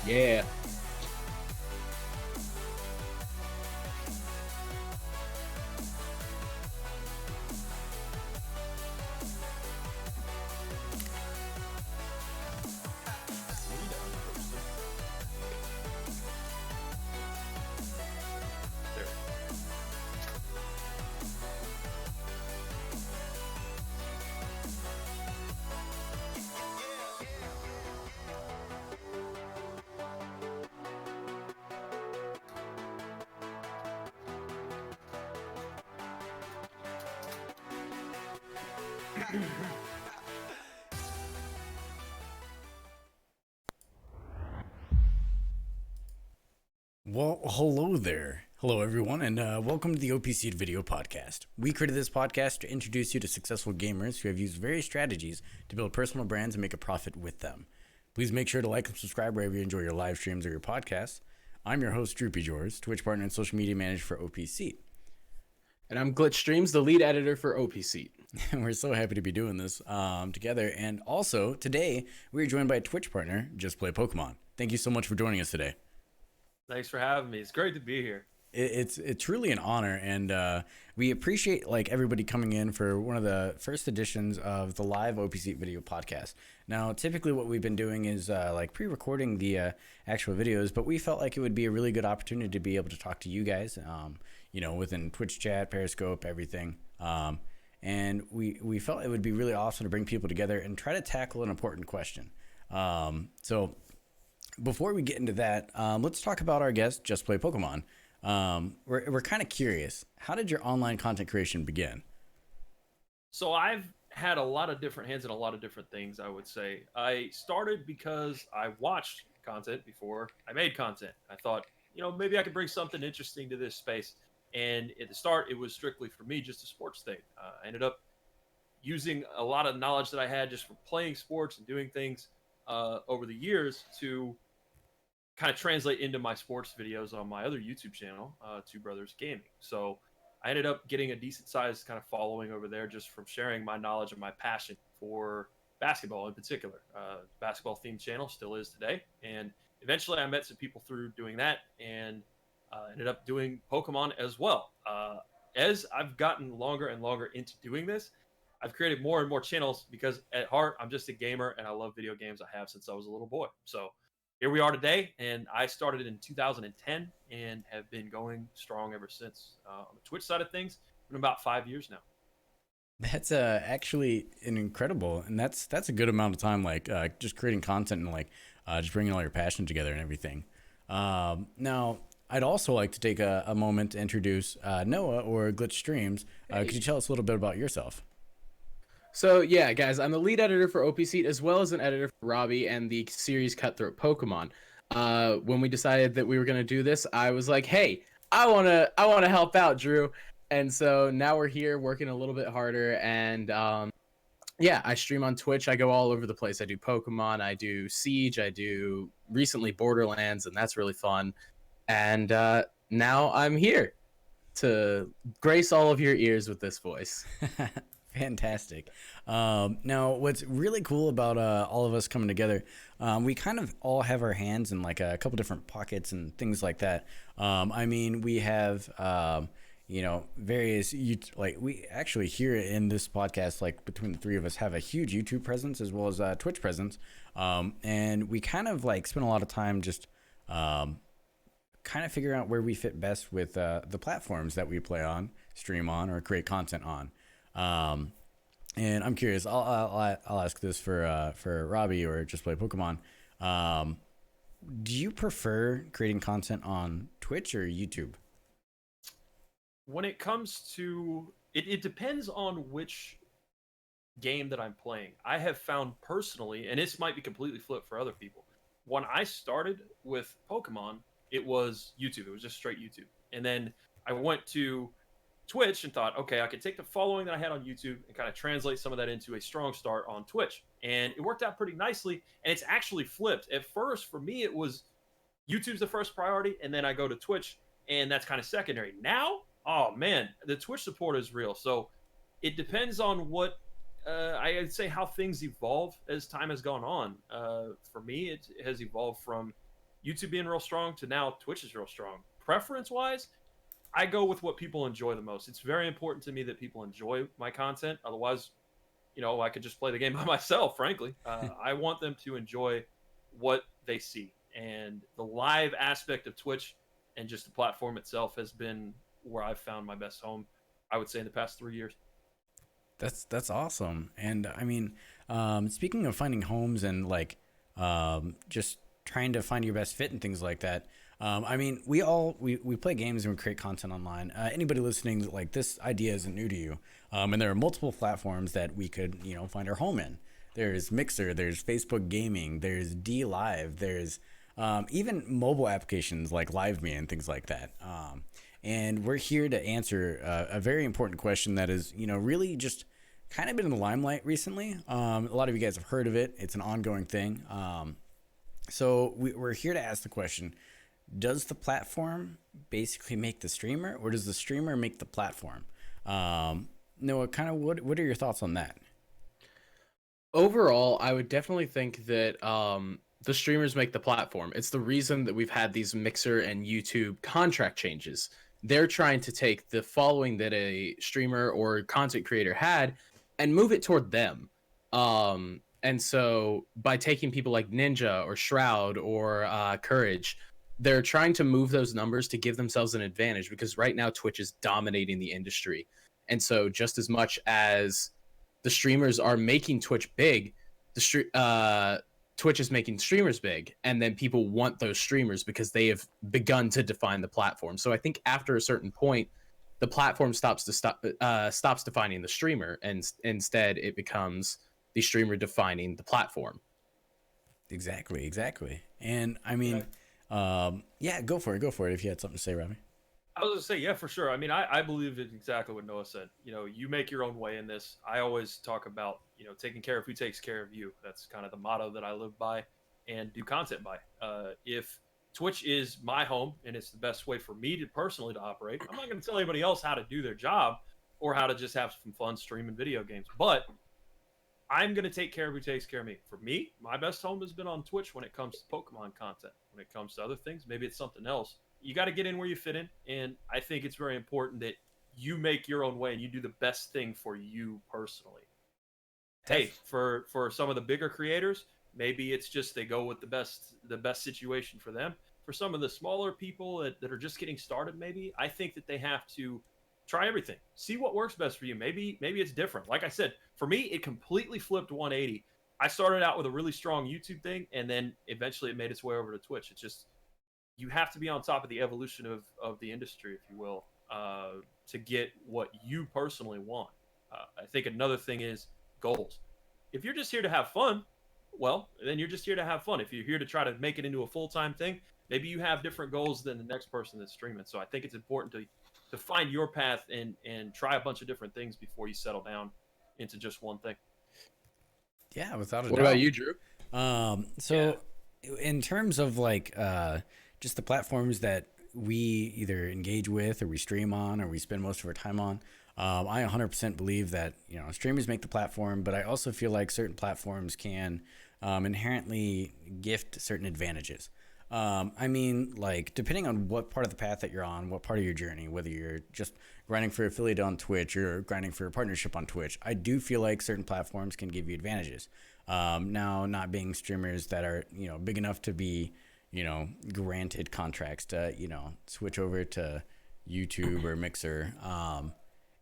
Yeah. Well, hello there. Hello, everyone, and welcome to the OPSEAT Video Podcast. We created this podcast to introduce you to successful gamers who have used various strategies to build personal brands and make a profit with them. Please make sure to like and subscribe wherever you enjoy your live streams or your podcasts. I'm your host, Droopy Jors, Twitch partner and social media manager for OPSEAT. And I'm Glitch Streams, the lead editor for OPSEAT. And we're so happy to be doing this together. And also, today, we are joined by a Twitch partner, JustPlayPokemon. Thank you so much for joining us today. Thanks for having me. It's great to be here. It's truly an honor, and we appreciate everybody coming in for one of the first editions of the live OPSEAT video podcast. Now, typically what we've been doing is pre-recording the actual videos, but we felt like it would be a really good opportunity to be able to talk to you guys, within Twitch chat, Periscope, everything. And we felt it would be really awesome to bring people together and try to tackle an important question. So before we get into that, let's talk about our guest, Just Play Pokemon. We're kind of curious. How did your online content creation begin? So I've had a lot of different hands in a lot of different things, I would say. I started because I watched content before I made content. I thought, maybe I could bring something interesting to this space. And at the start, it was strictly for me, just a sports thing. I ended up using a lot of knowledge that I had just from playing sports and doing things over the years to kind of translate into my sports videos on my other YouTube channel, Two Brothers Gaming. So I ended up getting a decent sized kind of following over there just from sharing my knowledge and my passion for basketball in particular. Basketball themed channel still is today. And eventually I met some people through doing that and ended up doing Pokemon as well. As I've gotten longer and longer into doing this, I've created more and more channels because at heart, I'm just a gamer and I love video games. I have since I was a little boy. So here we are today, and I started in 2010 and have been going strong ever since. On the Twitch side of things, been about 5 years now. That's actually an incredible, and that's a good amount of time, just creating content and just bringing all your passion together and everything. Now, I'd also like to take a moment to introduce Noah or Glitch Streams. Could you tell us a little bit about yourself? So yeah, guys, I'm the lead editor for OPSEAT as well as an editor for Robbie and the series Cutthroat Pokemon. When we decided that we were gonna do this, I was like, hey, I wanna help out, Drew. And so now we're here working a little bit harder, and yeah, I stream on Twitch. I go all over the place. I do Pokemon, I do Siege, I do recently Borderlands, and that's really fun. And now I'm here to grace all of your ears with this voice. Fantastic. Now, what's really cool about all of us coming together, we kind of all have our hands in a couple different pockets and things like that. We have, various, we actually here in this podcast, between the three of us, have a huge YouTube presence as well as a Twitch presence. And we kind of spend a lot of time just kind of figuring out where we fit best with the platforms that we play on, stream on, or create content on. And I'm curious. I'll ask this for Robbie or Just Play Pokemon. Do you prefer creating content on Twitch or YouTube? When it comes to it depends on which game that I'm playing. I have found personally, and this might be completely flipped for other people. When I started with Pokemon, it was YouTube. It was just straight YouTube, and then I went to Twitch and thought, okay, I could take the following that I had on YouTube and kind of translate some of that into a strong start on Twitch. And it worked out pretty nicely. And it's actually flipped. At first, for me, it was YouTube's the first priority. And then I go to Twitch, and that's kind of secondary. Now, oh man, the Twitch support is real. So it depends on what I'd say how things evolve as time has gone on. For me, it has evolved from YouTube being real strong to now Twitch is real strong. Preference wise, I go with what people enjoy the most. It's very important to me that people enjoy my content. Otherwise, I could just play the game by myself, frankly. I want them to enjoy what they see. And the live aspect of Twitch and just the platform itself has been where I've found my best home, I would say, in the past 3 years. That's awesome. And I mean, speaking of finding homes and like just trying to find your best fit and things like that. I mean, we play games and we create content online. Anybody listening, like this idea isn't new to you. And there are multiple platforms that we could, find our home in. There's Mixer, there's Facebook Gaming, there's D Live, there's even mobile applications like LiveMe and things like that. And we're here to answer a very important question that is, really just kind of been in the limelight recently. A lot of you guys have heard of it. It's an ongoing thing. So we're here to ask the question, does the platform basically make the streamer, or does the streamer make the platform? Noah, kind of what are your thoughts on that? Overall, I would definitely think that the streamers make the platform. It's the reason that we've had these Mixer and YouTube contract changes. They're trying to take the following that a streamer or content creator had and move it toward them. And so by taking people like Ninja or Shroud or Courage, they're trying to move those numbers to give themselves an advantage, because right now Twitch is dominating the industry. And so just as much as the streamers are making Twitch big, Twitch is making streamers big, and then people want those streamers because they have begun to define the platform. So I think after a certain point, the platform stops defining the streamer, and instead it becomes the streamer defining the platform. Exactly. And I mean, yeah, go for it if you had something to say, Robbie. I was gonna say, yeah, for sure. I mean, I believe in exactly what Noah said. You make your own way in this. I always talk about, taking care of who takes care of you. That's kind of the motto that I live by and do content by. If Twitch is my home and it's the best way for me to personally to operate, I'm not going to tell anybody else how to do their job or how to just have some fun streaming video games. But I'm going to take care of who takes care of me. For me, my best home has been on Twitch when it comes to Pokemon content. When it comes to other things, maybe it's something else. You got to get in where you fit in. And I think it's very important that you make your own way and you do the best thing for you personally. Hey, for some of the bigger creators, maybe it's just they go with the best situation for them. For some of the smaller people that are just getting started, maybe I think that they have to try everything. See what works best for you. Maybe it's different. Like I said, for me, it completely flipped 180. I started out with a really strong YouTube thing, and then eventually it made its way over to Twitch. It's just, you have to be on top of the evolution of the industry, if you will, to get what you personally want. I think another thing is goals. If you're just here to have fun, well, then you're just here to have fun. If you're here to try to make it into a full-time thing, maybe you have different goals than the next person that's streaming. So I think it's important to find your path and try a bunch of different things before you settle down into just one thing. Yeah, without a doubt. What about you, Drew? In terms of like just the platforms that we either engage with or we stream on or we spend most of our time on, I 100% believe that streamers make the platform, but I also feel like certain platforms can inherently gift certain advantages. I mean, like, depending on what part of the path that you're on, what part of your journey, whether you're just grinding for affiliate on Twitch or grinding for a partnership on Twitch, I do feel like certain platforms can give you advantages. Now, not being streamers that are, big enough to be, granted contracts to, switch over to YouTube or Mixer.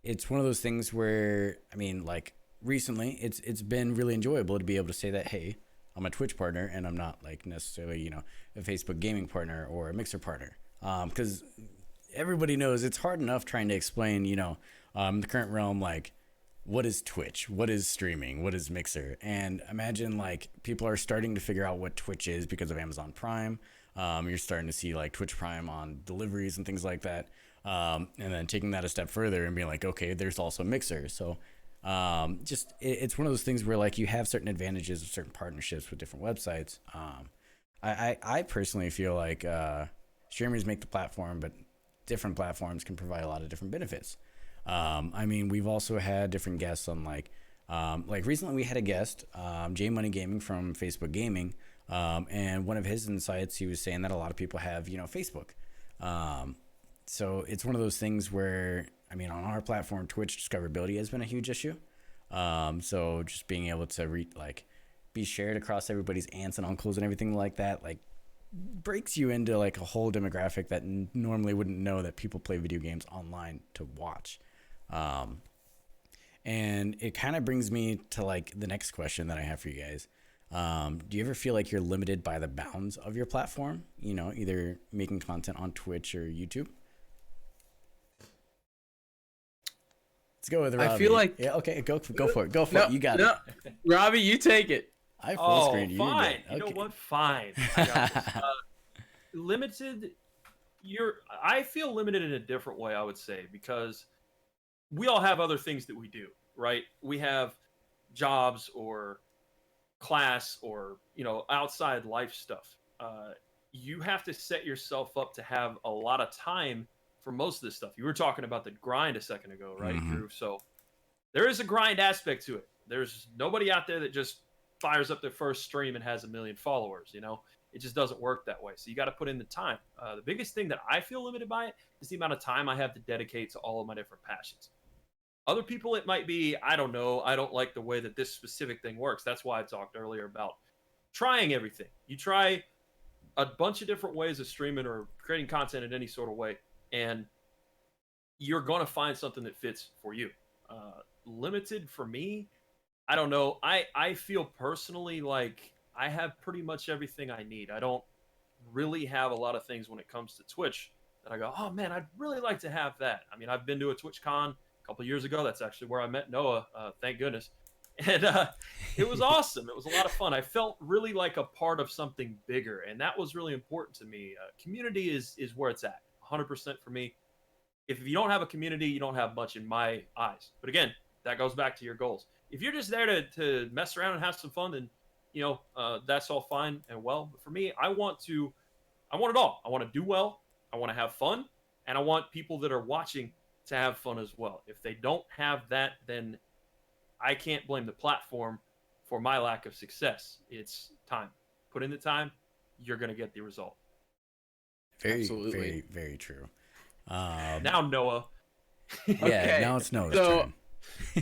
It's one of those things where, I mean, like, recently it's been really enjoyable to be able to say that, hey, I'm a Twitch partner and I'm not like necessarily, a Facebook gaming partner or a Mixer partner. Because everybody knows it's hard enough trying to explain, the current realm, like, what is Twitch? What is streaming? What is Mixer? And imagine like people are starting to figure out what Twitch is because of Amazon Prime. You're starting to see like Twitch Prime on deliveries and things like that. And then taking that a step further and being like, okay, there's also Mixer. So it's one of those things where like you have certain advantages of certain partnerships with different websites. I personally feel like streamers make the platform, but different platforms can provide a lot of different benefits. I mean, we've also had different guests on like recently we had a guest, J Money Gaming from Facebook Gaming. And one of his insights, he was saying that a lot of people have, Facebook. So it's one of those things where, I mean, on our platform, Twitch discoverability has been a huge issue. So just being able to be shared across everybody's aunts and uncles and everything like that, like breaks you into like a whole demographic that normally wouldn't know that people play video games online to watch. And it kind of brings me to like the next question that I have for you guys. Do you ever feel like you're limited by the bounds of your platform? Either making content on Twitch or YouTube? Let's go with Robbie. I feel like okay, go for it. Go for it. You got it. Robbie, you take it. I full screen. Fine. You know what? Fine. I got this. Limited. I feel limited in a different way, I would say, because we all have other things that we do, right? We have jobs or class or outside life stuff. You have to set yourself up to have a lot of time for most of this stuff. You were talking about the grind a second ago, right, Drew? So there is a grind aspect to it. There's nobody out there that just fires up their first stream and has 1 million followers. It just doesn't work that way. So you got to put in the time. The biggest thing that I feel limited by it is the amount of time I have to dedicate to all of my different passions. Other people, it might be, I don't know, I don't like the way that this specific thing works. That's why I talked earlier about trying everything. You try a bunch of different ways of streaming or creating content in any sort of way, and you're going to find something that fits for you. Limited for me, I don't know. I feel personally like I have pretty much everything I need. I don't really have a lot of things when it comes to Twitch that I go, oh man, I'd really like to have that. I mean, I've been to a TwitchCon a couple years ago. That's actually where I met Noah. Thank goodness. And it was awesome. It was a lot of fun. I felt really like a part of something bigger, and that was really important to me. Community is where it's at, 100% for me. If you don't have a community, you don't have much in my eyes. But again, that goes back to your goals. If you're just there to mess around and have some fun, then that's all fine and well. But for me, I want it all. I want to do well. I want to have fun, and I want people that are watching to have fun as well. If they don't have that, then I can't blame the platform for my lack of success. It's time. Put in the time, you're going to get the result. Very, Absolutely. very, very true. Now, Noah. Yeah, Okay. now it's Noah's So- turn.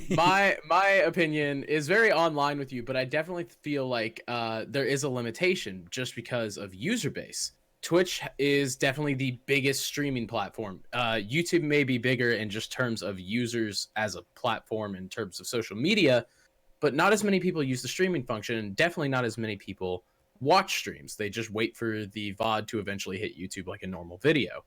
my opinion is very online with you, but I definitely feel like there is a limitation just because of user base. Twitch is definitely the biggest streaming platform. YouTube may be bigger in just terms of users as a platform in terms of social media, but not as many people use the streaming function, and definitely not as many people watch streams. They just wait for the VOD to eventually hit YouTube like a normal video.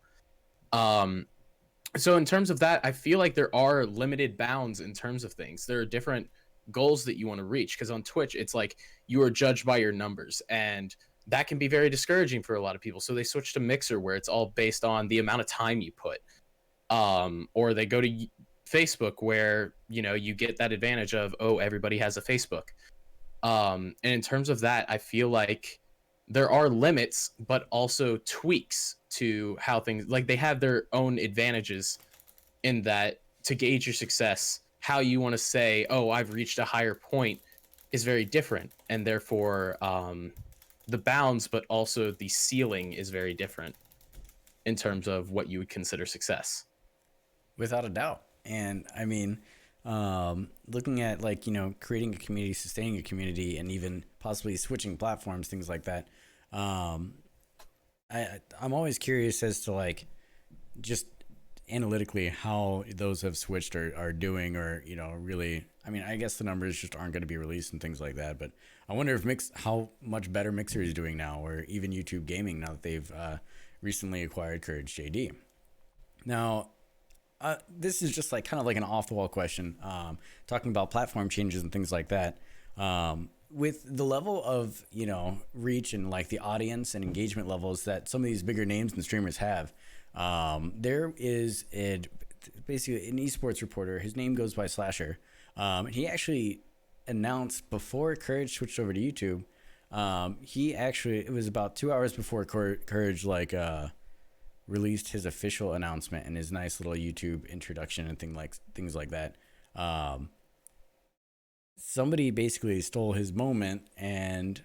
So in terms of that, I feel like there are limited bounds in terms of things. There are different goals that you want to reach, because on Twitch, it's like you are judged by your numbers, and that can be very discouraging for a lot of people. So they switch to Mixer, where it's all based on the amount of time you put. Or they go to Facebook, where, you get that advantage of, oh, everybody has a Facebook. And in terms of that, I feel like there are limits, but also tweaks to how things, like, they have their own advantages in that to gauge your success, how you want to say, oh, I've reached a higher point is very different. And therefore, the bounds, but also the ceiling is very different in terms of what you would consider success. Without a doubt. And I mean, looking at creating a community, sustaining a community, and even possibly switching platforms, things like that. I'm always curious as to just analytically how those have switched or are doing, or really. I mean, I guess the numbers just aren't going to be released and things like that. But I wonder if how much better Mixer is doing now, or even YouTube Gaming, now that they've recently acquired Courage JD. Now, this is just kind of an off the wall question, talking about platform changes and things like that. With the level of reach and the audience and engagement levels that some of these bigger names and streamers have, there is basically an esports reporter. His name goes by Slasher. He actually announced before Courage switched over to YouTube. It was about 2 hours before Courage released his official announcement and his nice little YouTube introduction and things like that. Somebody basically stole his moment and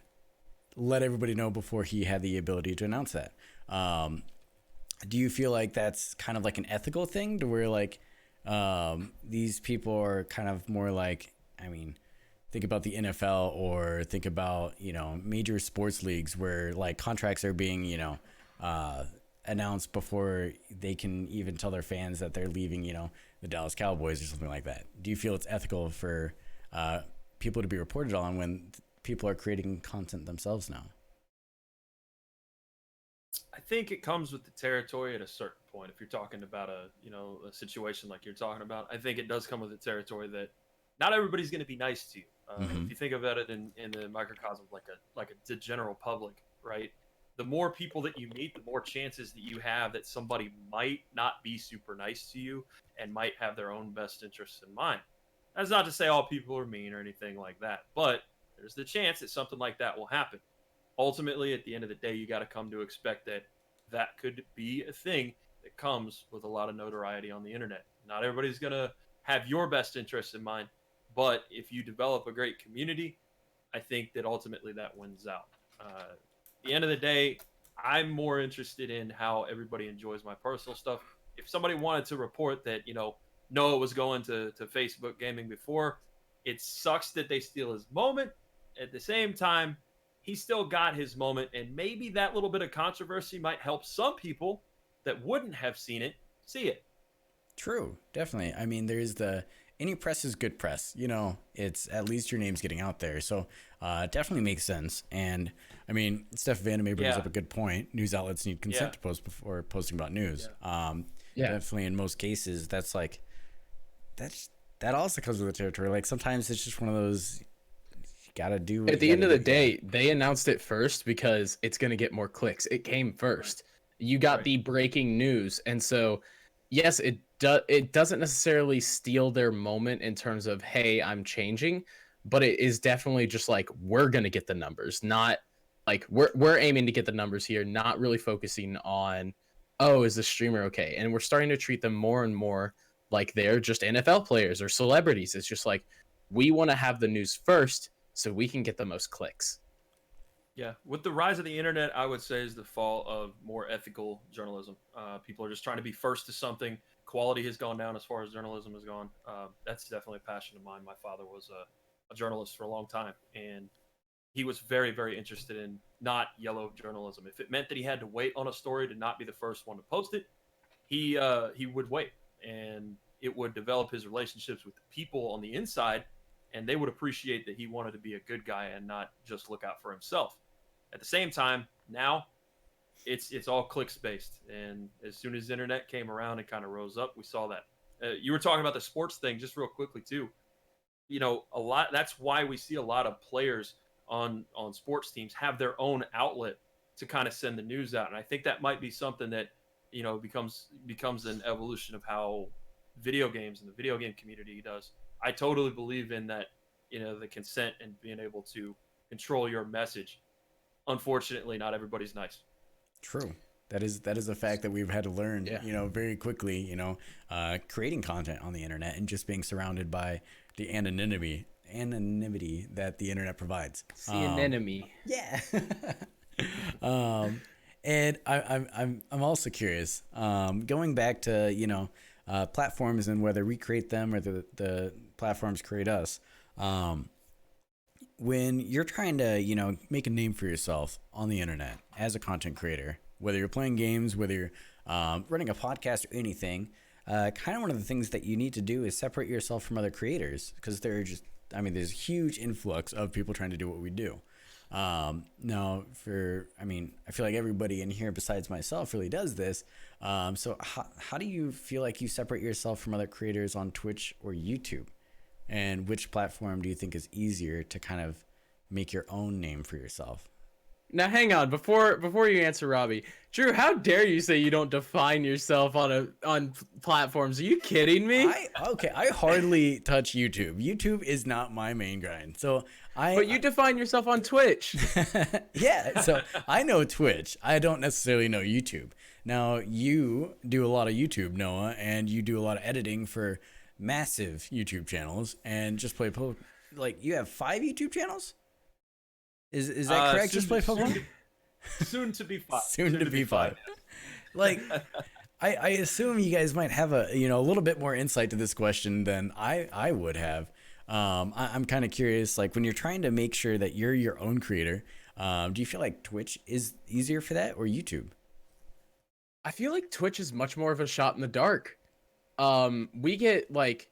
let everybody know before he had the ability to announce that. Do you feel like that's kind of like an ethical thing to where like these people are kind of more like, I mean, think about the NFL or think about, you know, major sports leagues where like contracts are being, you know, announced before they can even tell their fans that they're leaving, you know, the Dallas Cowboys or something like that. Do you feel it's ethical for people to be reported on when people are creating content themselves now? I think it comes with the territory at a certain point. If you're talking about a situation like you're talking about, I think it does come with the territory that not everybody's going to be nice to you. If you think about it in the microcosm like the general public, right? The more people that you meet, the more chances that you have that somebody might not be super nice to you and might have their own best interests in mind. That's not to say all people are mean or anything like that, but there's the chance that something like that will happen. Ultimately, at the end of the day, you got to come to expect that that could be a thing that comes with a lot of notoriety on the internet. Not everybody's going to have your best interests in mind, but if you develop a great community, I think that ultimately that wins out. At the end of the day, I'm more interested in how everybody enjoys my personal stuff. If somebody wanted to report that, Noah was going to Facebook gaming before, it sucks that they steal his moment. At the same time, he still got his moment, and maybe that little bit of controversy might help some people that wouldn't have seen it see it. True, definitely. I mean, there's any press is good press. You know, it's at least your name's getting out there. So definitely makes sense. And I mean, Steph Vandermeer brings up a good point. News outlets need consent to post before posting about news. Definitely in most cases, that also comes with the territory. Like sometimes it's just one of those, you gotta do. At the end of the day, they announced it first because it's gonna get more clicks. It came first. You got the breaking news, and so yes, it doesn't necessarily steal their moment in terms of, hey, I'm changing, but it is definitely just like, we're gonna get the numbers, not like we're aiming to get the numbers here, not really focusing on, oh, is the streamer okay? And we're starting to treat them more and more like they're just NFL players or celebrities. It's just like, we want to have the news first so we can get the most clicks. Yeah, with the rise of the internet, I would say is the fall of more ethical journalism. People are just trying to be first to something. Quality has gone down as far as journalism has gone. That's definitely a passion of mine. My father was a journalist for a long time, and he was very, very interested in not yellow journalism. If it meant that he had to wait on a story to not be the first one to post it, he would wait, and it would develop his relationships with the people on the inside, and they would appreciate that he wanted to be a good guy and not just look out for himself. At the same time, now it's all clicks based, and as soon as the internet came around and kind of rose up, we saw that. You were talking about the sports thing just real quickly too. A lot. That's why we see a lot of players on sports teams have their own outlet to kind of send the news out, and I think that might be something that becomes an evolution of how video games and the video game community does. I totally believe in that. The consent and being able to control your message. Unfortunately, not everybody's nice. True. That is a fact that we've had to learn, very quickly, creating content on the internet and just being surrounded by the anonymity that the internet provides. The anemone. Yeah. And I'm also curious, going back to, platforms and whether we create them or the platforms create us. When you're trying to, make a name for yourself on the internet as a content creator, whether you're playing games, whether you're running a podcast or anything, kind of one of the things that you need to do is separate yourself from other creators, because there's a huge influx of people trying to do what we do. Now, I feel like everybody in here besides myself really does this. So how do you feel like you separate yourself from other creators on Twitch or YouTube? And which platform do you think is easier to kind of make your own name for yourself? Now, hang on, before you answer, Robbie, Drew, how dare you say you don't define yourself on platforms? Are you kidding me? I hardly touch YouTube. YouTube is not my main grind. But you define yourself on Twitch. Yeah, so I know Twitch. I don't necessarily know YouTube. Now, you do a lot of YouTube, Noah, and you do a lot of editing for massive YouTube channels, and you have 5 YouTube channels? Is that correct? Just play Pokemon. Soon to be 5. Soon to be 5. Like, I assume you guys might have a a little bit more insight to this question than I would have. I'm kind of curious, like when you're trying to make sure that you're your own creator, do you feel like Twitch is easier for that or YouTube? I feel like Twitch is much more of a shot in the dark. We get like,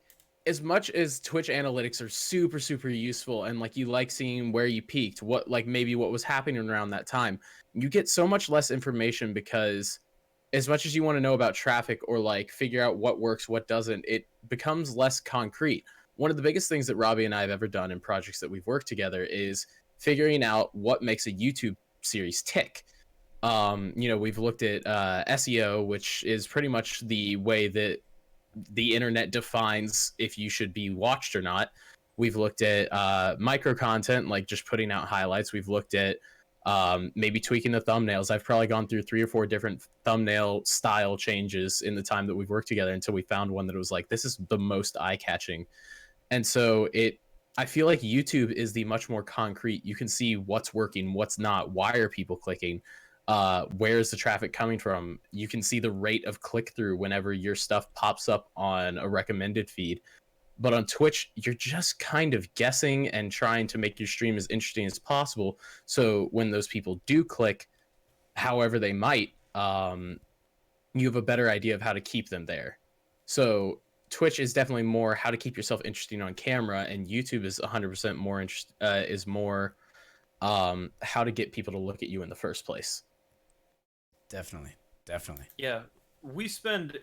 as much as Twitch analytics are super, super useful, and like you like seeing where you peaked, what like maybe what was happening around that time, you get so much less information because as much as you want to know about traffic or like figure out what works, what doesn't, it becomes less concrete. One of the biggest things that Robbie and I have ever done in projects that we've worked together is figuring out what makes a YouTube series tick. We've looked at SEO, which is pretty much the way that the internet defines if you should be watched or not. We've looked at micro content, like just putting out highlights. We've looked at maybe tweaking the thumbnails. I've probably gone through 3 or 4 different thumbnail style changes in the time that we've worked together until we found one that was like, this is the most eye-catching. And so I feel like YouTube is the much more concrete. You can see what's working, what's not, why are people clicking, where's the traffic coming from. You can see the rate of click-through whenever your stuff pops up on a recommended feed. But on Twitch, you're just kind of guessing and trying to make your stream as interesting as possible. So when those people do click, however they might, you have a better idea of how to keep them there. So Twitch is definitely more how to keep yourself interesting on camera, and YouTube is 100% more how to get people to look at you in the first place. Definitely. Yeah, we spend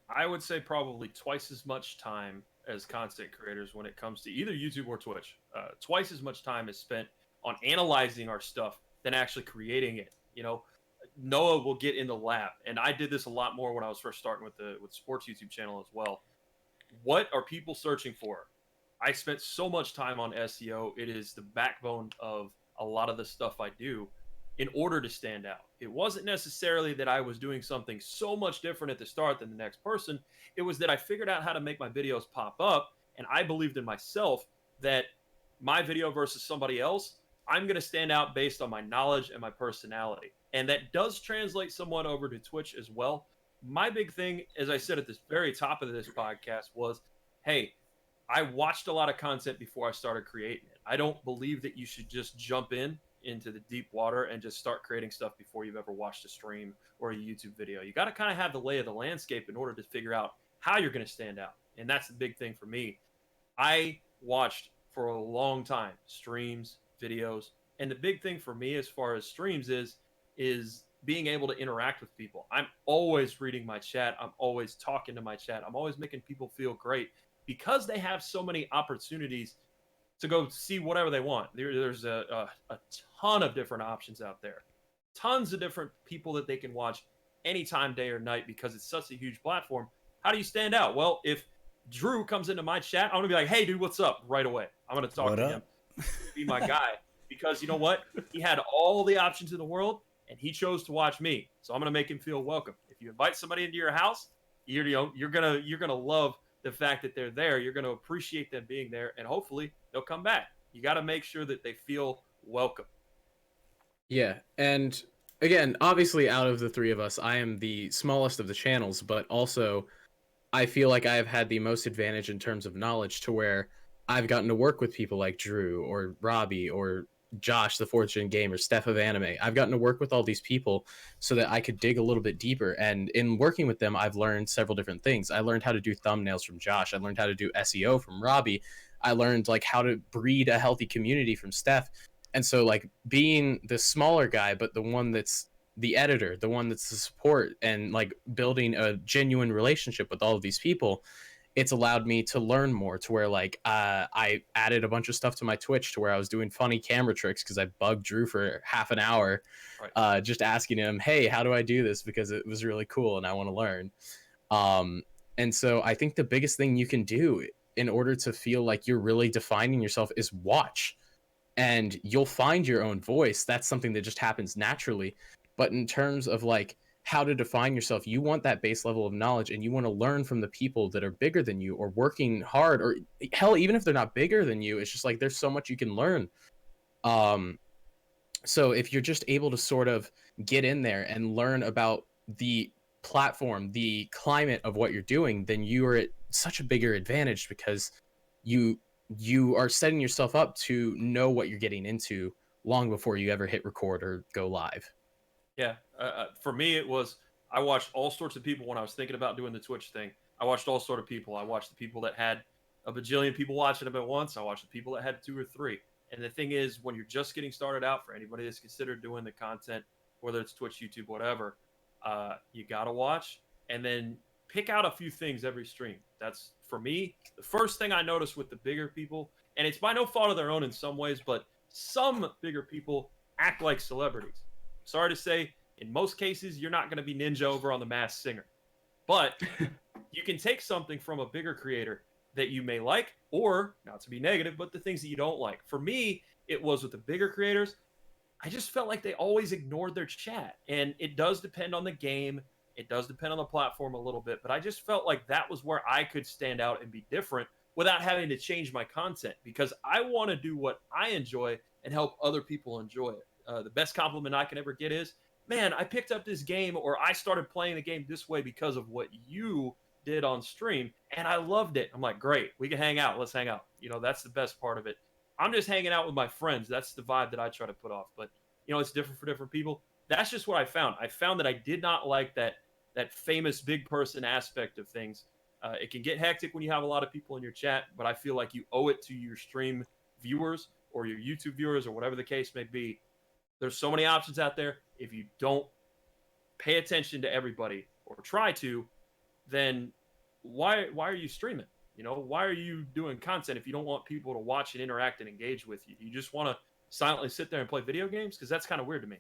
I would say probably twice as much time as content creators when it comes to either YouTube or Twitch. Twice as much time is spent on analyzing our stuff than actually creating it. Noah will get in the lab, and I did this a lot more when I was first starting with the sports YouTube channel as well. What are people searching for? I spent so much time on SEO. It is the backbone of a lot of the stuff I do in order to stand out. It wasn't necessarily that I was doing something so much different at the start than the next person. It was that I figured out how to make my videos pop up, and I believed in myself that my video versus somebody else, I'm going to stand out based on my knowledge and my personality. And that does translate somewhat over to Twitch as well. My big thing, as I said at the very top of this podcast, was, hey, I watched a lot of content before I started creating it. I don't believe that you should just jump into the deep water and just start creating stuff before you've ever watched a stream or a YouTube video. You got to kind of have the lay of the landscape in order to figure out how you're going to stand out. And that's the big thing for me. I watched for a long time streams, videos, and the big thing for me as far as streams is being able to interact with people. I'm always reading my chat. I'm always talking to my chat. I'm always making people feel great because they have so many opportunities to go see whatever they want. There's a ton of different options out there. Tons of different people that they can watch anytime, day or night, because it's such a huge platform. How do you stand out? Well, if Drew comes into my chat, I'm going to be like, hey, dude, what's up? Right away. I'm going to talk to him. Be my guy. Because you know what? He had all the options in the world, and he chose to watch me. So I'm going to make him feel welcome. If you invite somebody into your house, you're gonna love the fact that they're there. You're going to appreciate them being there, and hopefully they'll come back. You got to make sure that they feel welcome. Yeah, and again, obviously out of the 3 of us, I am the smallest of the channels, but also I feel like I have had the most advantage in terms of knowledge, to where I've gotten to work with people like Drew or Robbie or Josh, the 4th Gen Gamer, Steph of Anime. I've gotten to work with all these people so that I could dig a little bit deeper. And in working with them, I've learned several different things. I learned how to do thumbnails from Josh. I learned how to do SEO from Robbie. I learned like how to breed a healthy community from Steph. And so like being the smaller guy, but the one that's the editor, the one that's the support, and like building a genuine relationship with all of these people, it's allowed me to learn more, to where like I added a bunch of stuff to my Twitch to where I was doing funny camera tricks because I bugged Drew for half an hour, right. Just asking him, hey, how do I do this? Because it was really cool and I want to learn. And so I think the biggest thing you can do in order to feel like you're really defining yourself is watch, and you'll find your own voice. That's something that just happens naturally. But in terms of like how to define yourself, you want that base level of knowledge, and you want to learn from the people that are bigger than you or working hard, or hell, even if they're not bigger than you, it's just like there's so much you can learn. So if you're just able to sort of get in there and learn about the platform, the climate of what you're doing, then you are at such a bigger advantage because you you are setting yourself up to know what you're getting into long before you ever hit record or go live. Yeah, for me, it was I watched all sorts of people when I was thinking about doing the Twitch thing. I watched all sort of people. I watched the people that had a bajillion people watching them at once. I watched the people that had two or three. And the thing is, when you're just getting started out, for anybody that's considered doing the content, whether it's Twitch, YouTube, whatever, you gotta watch and then pick out a few things every stream. That's for me. The first thing I noticed with the bigger people, and it's by no fault of their own in some ways, but some bigger people act like celebrities. Sorry to say, in most cases, you're not going to be Ninja over on the Masked Singer. But you can take something from a bigger creator that you may like, or not to be negative, but the things that you don't like. For me, it was with the bigger creators. I just felt like they always ignored their chat. And it does depend on the game. It does depend on the platform a little bit. But I just felt like that was where I could stand out and be different without having to change my content because I want to do what I enjoy and help other people enjoy it. The best compliment I can ever get is, man, I picked up this game or I started playing the game this way because of what you did on stream and I loved it. I'm like, great, we can hang out. Let's hang out. You know, that's the best part of it. I'm just hanging out with my friends. That's the vibe that I try to put off. But, you know, it's different for different people. That's just what I found. I found that I did not like that famous big person aspect of things. It can get hectic when you have a lot of people in your chat, but I feel like you owe it to your stream viewers or your YouTube viewers or whatever the case may be. There's so many options out there. If you don't pay attention to everybody or try to, then why are you streaming? You know, why are you doing content if you don't want people to watch and interact and engage with you? You just want to silently sit there and play video games? Because that's kind of weird to me.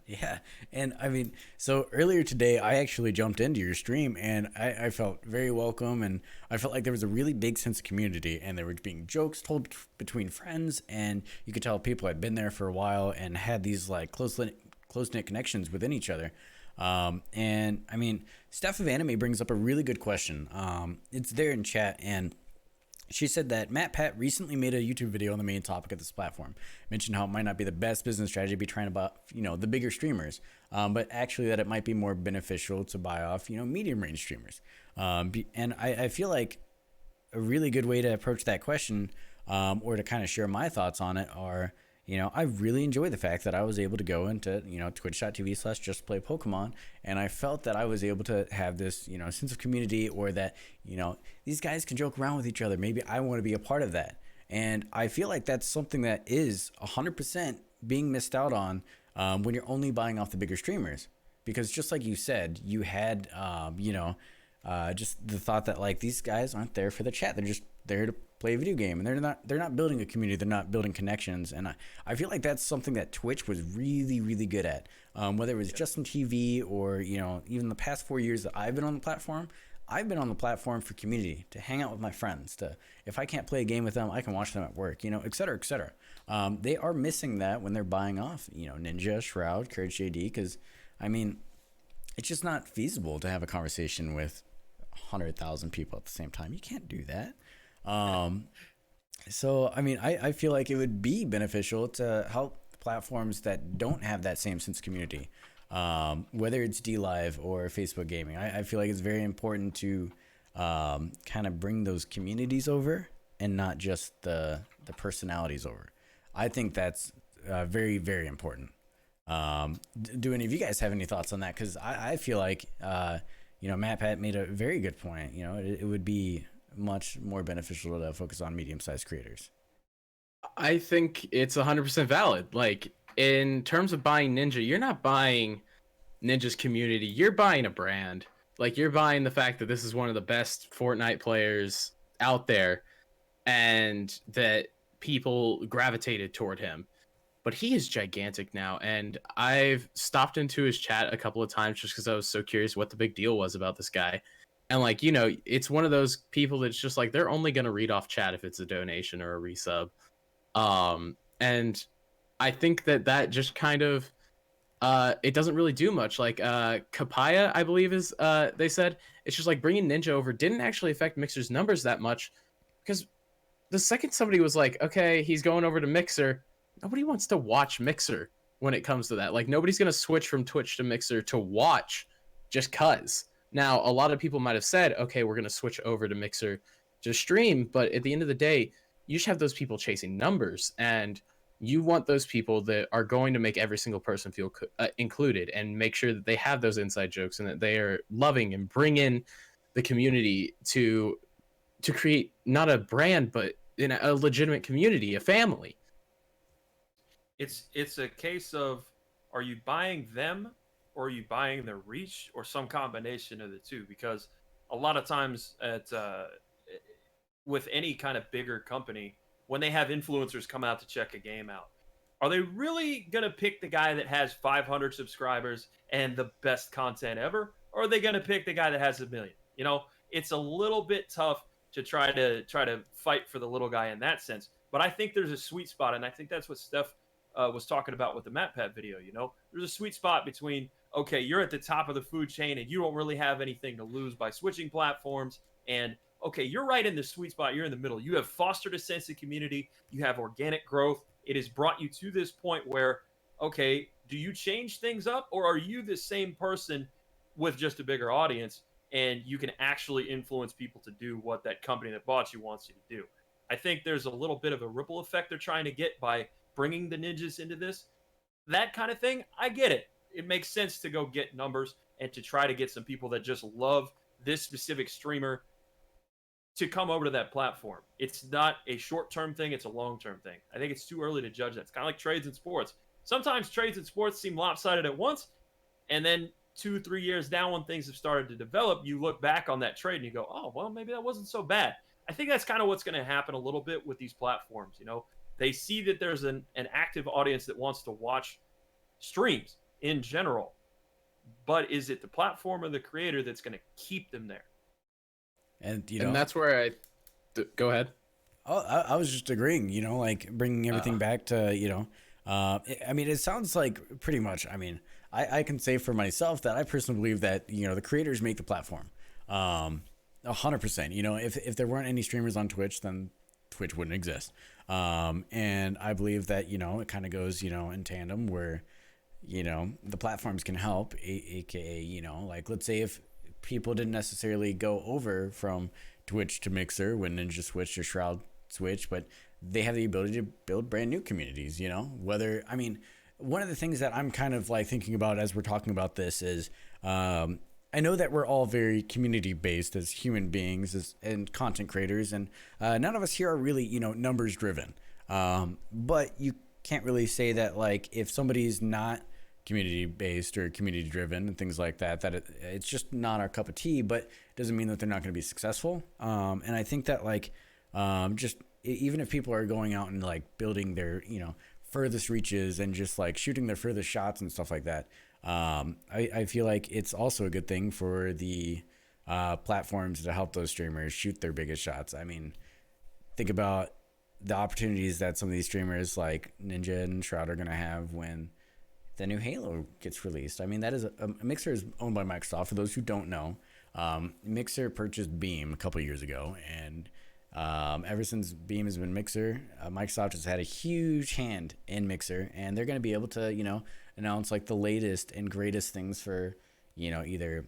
Yeah. And I mean, so earlier today, I actually jumped into your stream and I felt very welcome. And I felt like there was a really big sense of community and there were being jokes told between friends. And you could tell people had been there for a while and had these like close-knit connections within each other. And I mean, Steph of Anime brings up a really good question. It's there in chat and she said that Matt Pat recently made a YouTube video on the main topic of this platform. Mentioned how it might not be the best business strategy to be trying to buy, you know, the bigger streamers, but actually that it might be more beneficial to buy off, you know, medium range streamers. And I feel like a really good way to approach that question, or to kind of share my thoughts on it are, you know, I really enjoy the fact that I was able to go into, you know, twitch.tv/JustPlayPokemon. And I felt that I was able to have this, you know, sense of community or that, you know, these guys can joke around with each other. Maybe I want to be a part of that. And I feel like that's something that is 100% being missed out on when you're only buying off the bigger streamers. Because just like you said, you had, you know, just the thought that like these guys aren't there for the chat. They're just there to play a video game and they're not building a community. They're not building connections. And I feel like that's something that Twitch was really, really good at. Whether it was Justin TV or, you know, even the past 4 years that I've been on the platform, I've been on the platform for community, to hang out with my friends, to, if I can't play a game with them, I can watch them at work, you know, et cetera, et cetera. They are missing that when they're buying off, you know, Ninja, Shroud, Courage JD, because, I mean, it's just not feasible to have a conversation with 100,000 people at the same time. You can't do that. So, I mean, I feel like it would be beneficial to help platforms that don't have that same sense of community, whether it's DLive or Facebook Gaming. I feel like it's very important to kind of bring those communities over and not just the personalities over. I think that's very, very important. Do any of you guys have any thoughts on that? Because I feel like, you know, Matt Pat made a very good point. You know, it would be much more beneficial to focus on medium-sized creators. I think it's 100% valid. Like, in terms of buying Ninja, you're not buying Ninja's community. You're buying a brand. Like, you're buying the fact that this is one of the best Fortnite players out there and that people gravitated toward him. But he is gigantic now, and I've stopped into his chat a couple of times just because I was so curious what the big deal was about this guy. And, like, you know, it's one of those people that's just like, they're only going to read off chat if it's a donation or a resub. And I think that just kind of, it doesn't really do much. Like, Kapaya, I believe is, they said, it's just like bringing Ninja over didn't actually affect Mixer's numbers that much because the second somebody was like, okay, he's going over to Mixer, nobody wants to watch Mixer when it comes to that. Like nobody's gonna switch from Twitch to Mixer to watch just cuz. Now a lot of people might have said, okay, we're gonna switch over to Mixer to stream, but at the end of the day, you should have those people chasing numbers, and you want those people that are going to make every single person feel included and make sure that they have those inside jokes and that they are loving and bring in the community to create not a brand but in a legitimate community, a family. It's a case of, are you buying them or are you buying their reach or some combination of the two? Because a lot of times at with any kind of bigger company, when they have influencers come out to check a game out, are they really going to pick the guy that has 500 subscribers and the best content ever, or are they going to pick the guy that has a million? You know, it's a little bit tough to try to fight for the little guy in that sense. But I think there's a sweet spot, and I think that's what Steph was talking about with the MatPat video. You know, there's a sweet spot between, okay, you're at the top of the food chain and you don't really have anything to lose by switching platforms, and okay, you're right in the sweet spot. You're in the middle. You have fostered a sense of community. You have organic growth. It has brought you to this point where, okay, do you change things up, or are you the same person with just a bigger audience and you can actually influence people to do what that company that bought you wants you to do? I think there's a little bit of a ripple effect they're trying to get by bringing the ninjas into this. That kind of thing, I get it. It makes sense to go get numbers and to try to get some people that just love this specific streamer to come over to that platform. It's not a short-term thing, it's a long-term thing. I think it's too early to judge that. It's kind of like trades in sports. Sometimes trades in sports seem lopsided at once, and then 2-3 years down when things have started to develop, you look back on that trade and you go, oh, well, maybe that wasn't so bad. I think that's kind of what's going to happen a little bit with these platforms. You know, they see that there's an active audience that wants to watch streams in general, but is it the platform or the creator that's going to keep them there? And you know, And that's where go ahead. oh, I was just agreeing. You know, like bringing everything back to I mean, it sounds like pretty much. I mean, I can say for myself that I personally believe that the creators make the platform. 100%. You know, if there weren't any streamers on Twitch, then Twitch wouldn't exist. And I believe that it kind of goes in tandem where the platforms can help, aka like let's say if people didn't necessarily go over from Twitch to Mixer when Ninja switched or Shroud switched, but they have the ability to build brand new communities. Whether I mean, one of the things that I'm kind of like thinking about as we're talking about this is I know that we're all very community based as human beings and content creators, and none of us here are really numbers driven. But you can't really say that like if somebody's not community based or community driven and things like that, it's just not our cup of tea, but it doesn't mean that they're not going to be successful. And I think that like just even if people are going out and like building their furthest reaches and just like shooting their furthest shots and stuff like that, I feel like it's also a good thing for the platforms to help those streamers shoot their biggest shots. I mean, think about the opportunities that some of these streamers like Ninja and Shroud are going to have when the new Halo gets released. I mean, that is Mixer is owned by Microsoft. For those who don't know, Mixer purchased Beam a couple years ago, and ever since Beam has been Mixer, Microsoft has had a huge hand in Mixer, and they're going to be able to announce like the latest and greatest things for either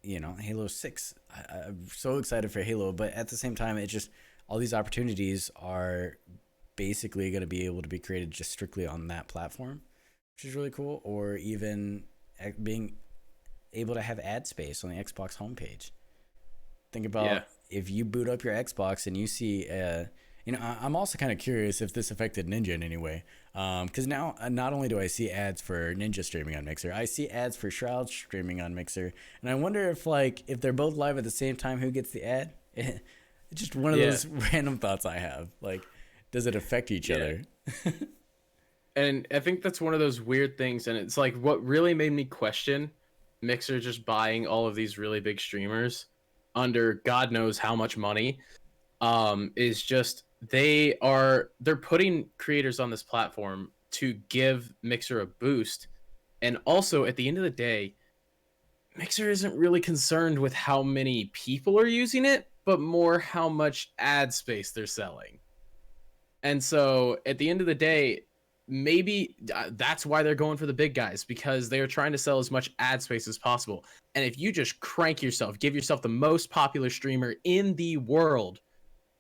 Halo 6. I'm so excited for Halo, but at the same time, it just all these opportunities are basically going to be able to be created just strictly on that platform, which is really cool. Or even being able to have ad space on the Xbox homepage. Think about if you boot up your Xbox and you see, I'm also kind of curious if this affected Ninja in any way. Because now not only do I see ads for Ninja streaming on Mixer, I see ads for Shroud streaming on Mixer. And I wonder if they're both live at the same time, who gets the ad? It's just one of those random thoughts I have. Like, does it affect each other? And I think that's one of those weird things. And it's like what really made me question Mixer just buying all of these really big streamers under God knows how much money is just they're putting creators on this platform to give Mixer a boost. And also at the end of the day, Mixer isn't really concerned with how many people are using it, but more how much ad space they're selling. And so at the end of the day, maybe that's why they're going for the big guys, because they're trying to sell as much ad space as possible. And if you just crank yourself, give yourself the most popular streamer in the world,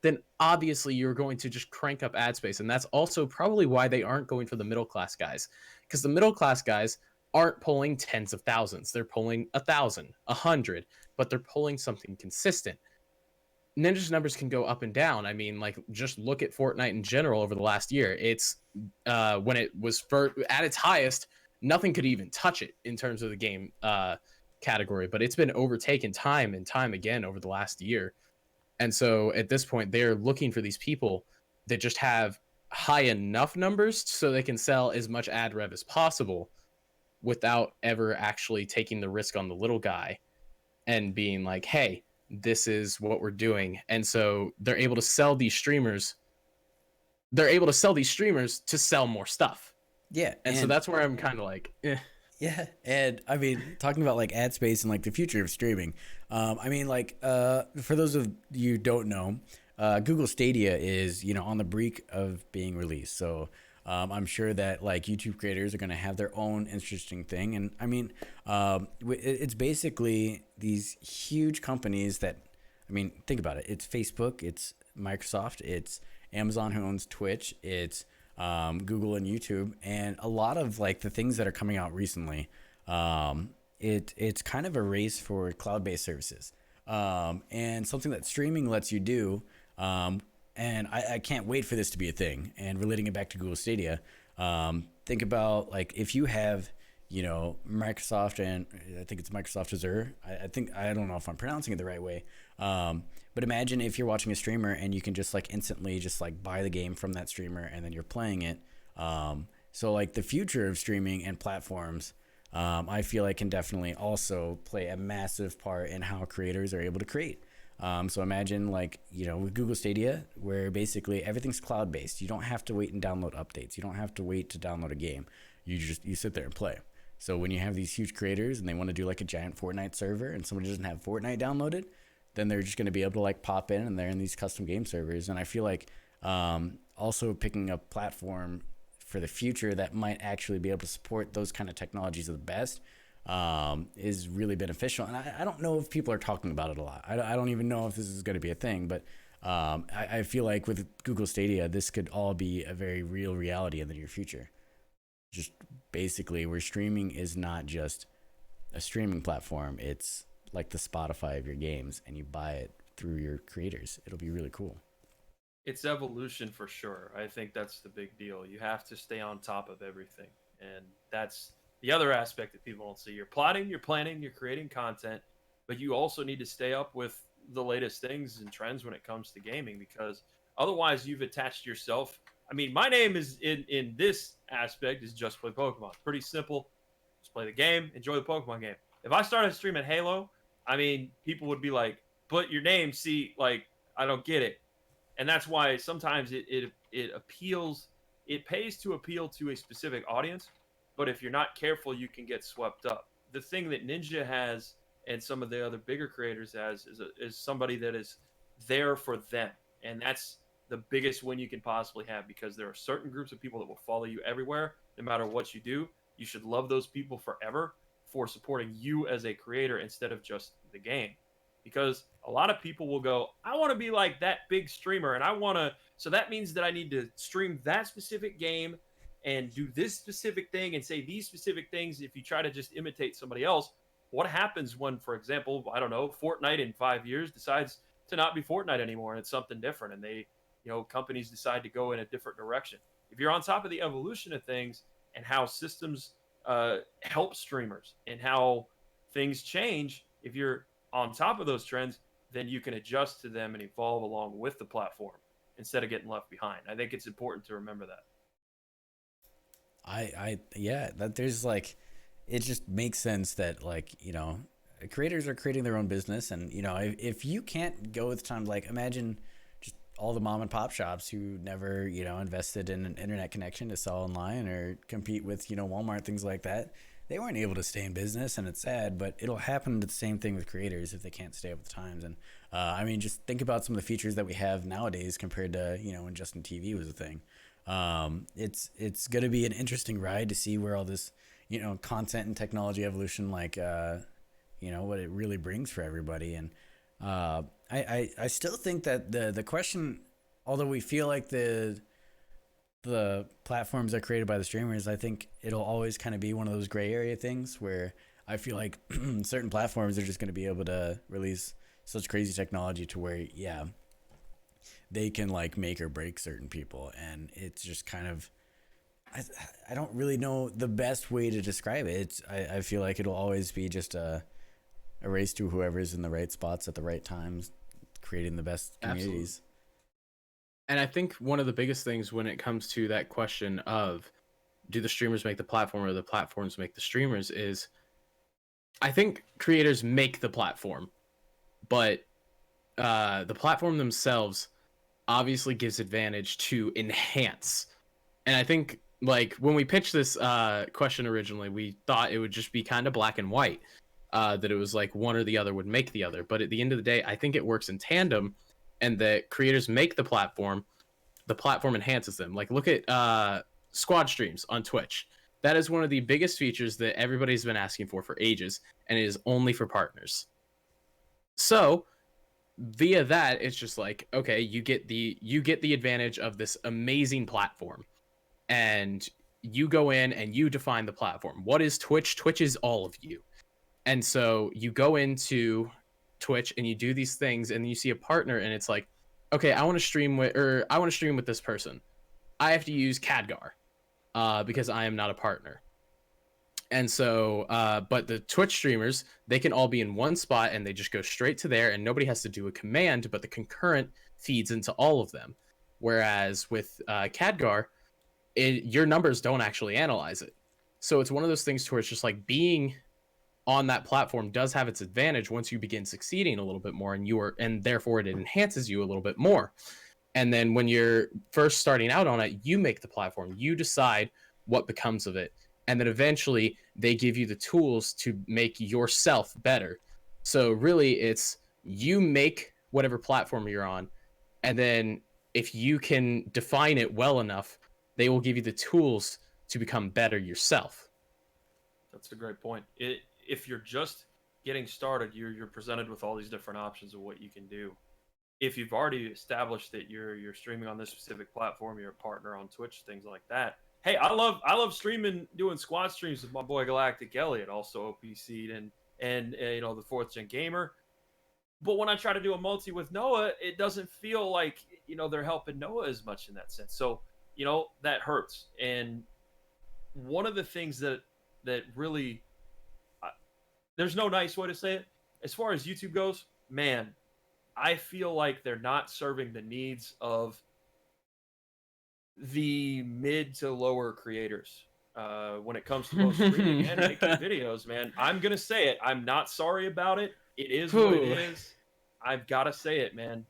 then obviously you're going to just crank up ad space. And that's also probably why they aren't going for the middle class guys, because the middle class guys aren't pulling tens of thousands. They're pulling 1,000, 100, but they're pulling something consistent. Ninja's numbers can go up and down. I mean, like, just look at Fortnite in general over the last year. It's when it was first at its highest, nothing could even touch it in terms of the game category, but it's been overtaken time and time again over the last year. And so at this point, they're looking for these people that just have high enough numbers so they can sell as much ad rev as possible without ever actually taking the risk on the little guy and being like, hey, this is what we're doing. And so they're able to sell these streamers. They're able to sell these streamers to sell more stuff. Yeah. And so that's where I'm kind of like, eh. Yeah, and I mean, talking about like ad space and like the future of streaming. I mean, like for those of you who don't know, Google Stadia is on the brink of being released. So I'm sure that like YouTube creators are going to have their own interesting thing. And I mean, it's basically these huge companies that, I mean, think about it. It's Facebook, it's Microsoft, it's Amazon who owns Twitch, it's Google and YouTube, and a lot of like the things that are coming out recently. It's kind of a race for cloud-based services, and something that streaming lets you do. And I can't wait for this to be a thing. And relating it back to Google Stadia, think about like if you have Microsoft, and I think it's Microsoft Azure. I don't know if I'm pronouncing it the right way. But imagine if you're watching a streamer and you can just like instantly just like buy the game from that streamer and then you're playing it. So like the future of streaming and platforms, I feel like can definitely also play a massive part in how creators are able to create. So imagine like, with Google Stadia, where basically everything's cloud-based. You don't have to wait and download updates. You don't have to wait to download a game. You sit there and play. So when you have these huge creators and they want to do like a giant Fortnite server and somebody doesn't have Fortnite downloaded, then they're just going to be able to like pop in and they're in these custom game servers. And I feel like also picking a platform for the future that might actually be able to support those kind of technologies the best is really beneficial. And I don't know if people are talking about it a lot. I don't even know if this is going to be a thing, but I feel like with Google Stadia, this could all be a very real reality in the near future. Just basically where streaming is not just a streaming platform. It's like the Spotify of your games, and you buy it through your creators. It'll be really cool. It's evolution for sure. I think that's the big deal. You have to stay on top of everything. And that's the other aspect that people don't see. You're plotting, you're planning, you're creating content, but you also need to stay up with the latest things and trends when it comes to gaming, because otherwise you've attached yourself. I mean, my name is in this aspect is Just Play Pokemon. Pretty simple. Just play the game, enjoy the Pokemon game. If I started streaming Halo, I mean, people would be like, but your name, see, like, I don't get it. And that's why sometimes it appeals, it pays to appeal to a specific audience, but if you're not careful, you can get swept up. The thing that Ninja has and some of the other bigger creators has is somebody that is there for them. And that's the biggest win you can possibly have, because there are certain groups of people that will follow you everywhere, no matter what you do. You should love those people forever for supporting you as a creator instead of just the game. Because a lot of people will go, I want to be like that big streamer, and I want to, so that means that I need to stream that specific game and do this specific thing and say these specific things. If you try to just imitate somebody else, what happens when, for example, I don't know, Fortnite in 5 years decides to not be Fortnite anymore and it's something different, and they, companies decide to go in a different direction. If you're on top of the evolution of things and how systems help streamers and how things change, if you're on top of those trends, then you can adjust to them and evolve along with the platform instead of getting left behind. I think it's important to remember that. Yeah, that there's like, it just makes sense that like, creators are creating their own business. And, if you can't go with time, like imagine just all the mom and pop shops who never, invested in an internet connection to sell online or compete with, Walmart, things like that. they weren't able to stay in business, and it's sad, but it'll happen the same thing with creators if they can't stay up with the times. And I mean, just think about some of the features that we have nowadays compared to, you know, when Justin TV was a thing. It's going to be an interesting ride to see where all this, you know, content and technology evolution, like, you know, what it really brings for everybody. And I still think that the question, although we feel like the platforms are created by the streamers, I think it'll always kind of be one of those gray area things where I feel like certain platforms are just going to be able to release such crazy technology to where, yeah, they can like make or break certain people. And it's just kind of, I don't really know the best way to describe it. I feel like it'll always be just a race to whoever's in the right spots at the right times, creating the best communities. Absolutely. And I think one of the biggest things when it comes to that question of do the streamers make the platform or the platforms make the streamers is I think creators make the platform, but the platform themselves obviously gives advantage to enhance. And I think like when we pitched this question originally, we thought it would just be kind of black and white, that it was like one or the other would make the other. But at the end of the day, I think it works in tandem, and that creators make the platform enhances them. Like look at squad streams on Twitch. That is one of the biggest features that everybody's been asking for ages, and it is only for partners. So via that, it's just like, okay, you get the advantage of this amazing platform, and you go in and you define the platform. What is Twitch? Twitch is all of you. And so you go into Twitch and you do these things, and you see a partner, and it's like, okay, I want to stream with this person. I have to use Khadgar because I am not a partner. And so, but the Twitch streamers, they can all be in one spot and they just go straight to there, and nobody has to do a command, but the concurrent feeds into all of them. Whereas with Khadgar, your numbers don't actually analyze it. So it's one of those things to where it's just like being on that platform does have its advantage once you begin succeeding a little bit more, and therefore it enhances you a little bit more. And then when you're first starting out on it, you make the platform, you decide what becomes of it. And then eventually they give you the tools to make yourself better. So really it's you make whatever platform you're on. And then if you can define it well enough, they will give you the tools to become better yourself. That's a great point. If you're just getting started, you're presented with all these different options of what you can do. If you've already established that you're streaming on this specific platform, you're a partner on Twitch, things like that. Hey, I love streaming, doing squad streams with my boy Galactic Elliot, also OPSEAT and you know, the 4th Gen Gamer. But when I try to do a multi with Noah, it doesn't feel like, you know, they're helping Noah as much in that sense. So, you know, that hurts. And one of the things that really there's no nice way to say it. As far as YouTube goes, man, I feel like they're not serving the needs of the mid to lower creators when it comes to both streaming and making videos, man. I'm going to say it. I'm not sorry about it. It is what it is. I've got to say it, man.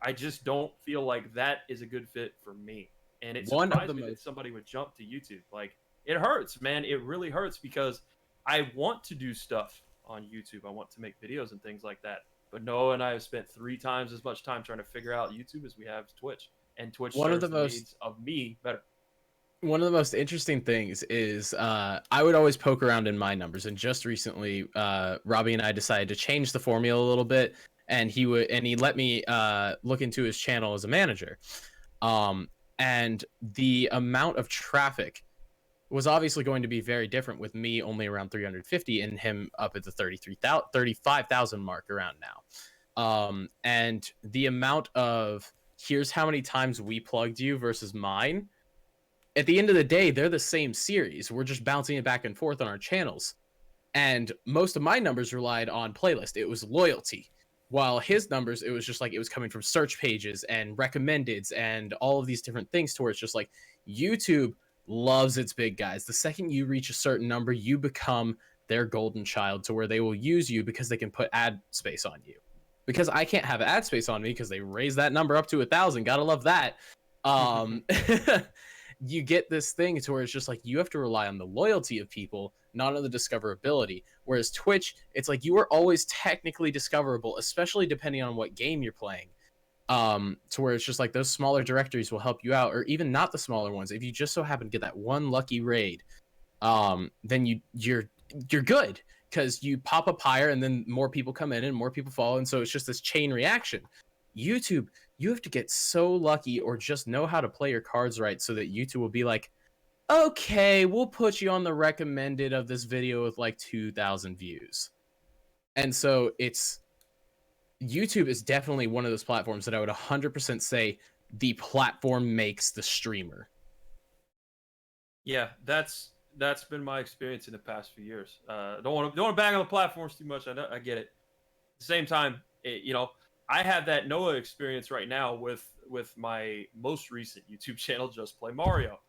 I just don't feel like that is a good fit for me. And it surprised me that somebody would jump to YouTube. Like, it hurts, man. It really hurts because I want to do stuff on YouTube. I want to make videos and things like that. But Noah and I have spent 3 times as much time trying to figure out YouTube as we have Twitch. And Twitch serves the needs of me better. One of the most interesting things is I would always poke around in my numbers. And just recently, Robbie and I decided to change the formula a little bit. And he let me look into his channel as a manager. And the amount of traffic was obviously going to be very different with me only around 350 and him up at the 35,000 mark around now. And the amount of here's how many times we plugged you versus mine, at the end of the day, they're the same series. We're just bouncing it back and forth on our channels. And most of my numbers relied on playlist. It was loyalty. While his numbers, it was just like it was coming from search pages and recommendeds and all of these different things to where it's just like YouTube loves its big guys. The second you reach a certain number, you become their golden child to where they will use you because they can put ad space on you. Because I can't have ad space on me because they raised that number up to 1,000. Gotta love that. you get this thing to where it's just like you have to rely on the loyalty of people, not on the discoverability. Whereas Twitch, it's like you are always technically discoverable, especially depending on what game you're playing. To where it's just like those smaller directories will help you out, or even not the smaller ones. If you just so happen to get that one lucky raid, then you're good, because you pop up higher and then more people come in and more people follow, and so it's just this chain reaction. YouTube, you have to get so lucky or just know how to play your cards right so that YouTube will be like, okay, we'll put you on the recommended of this video with like 2,000 views. And so it's YouTube is definitely one of those platforms that I would 100% say the platform makes the streamer. Yeah, that's been my experience in the past few years. Don't want to bang on the platforms too much. I get it. At the same time, I have that Noah experience right now with my most recent YouTube channel, Just Play Mario.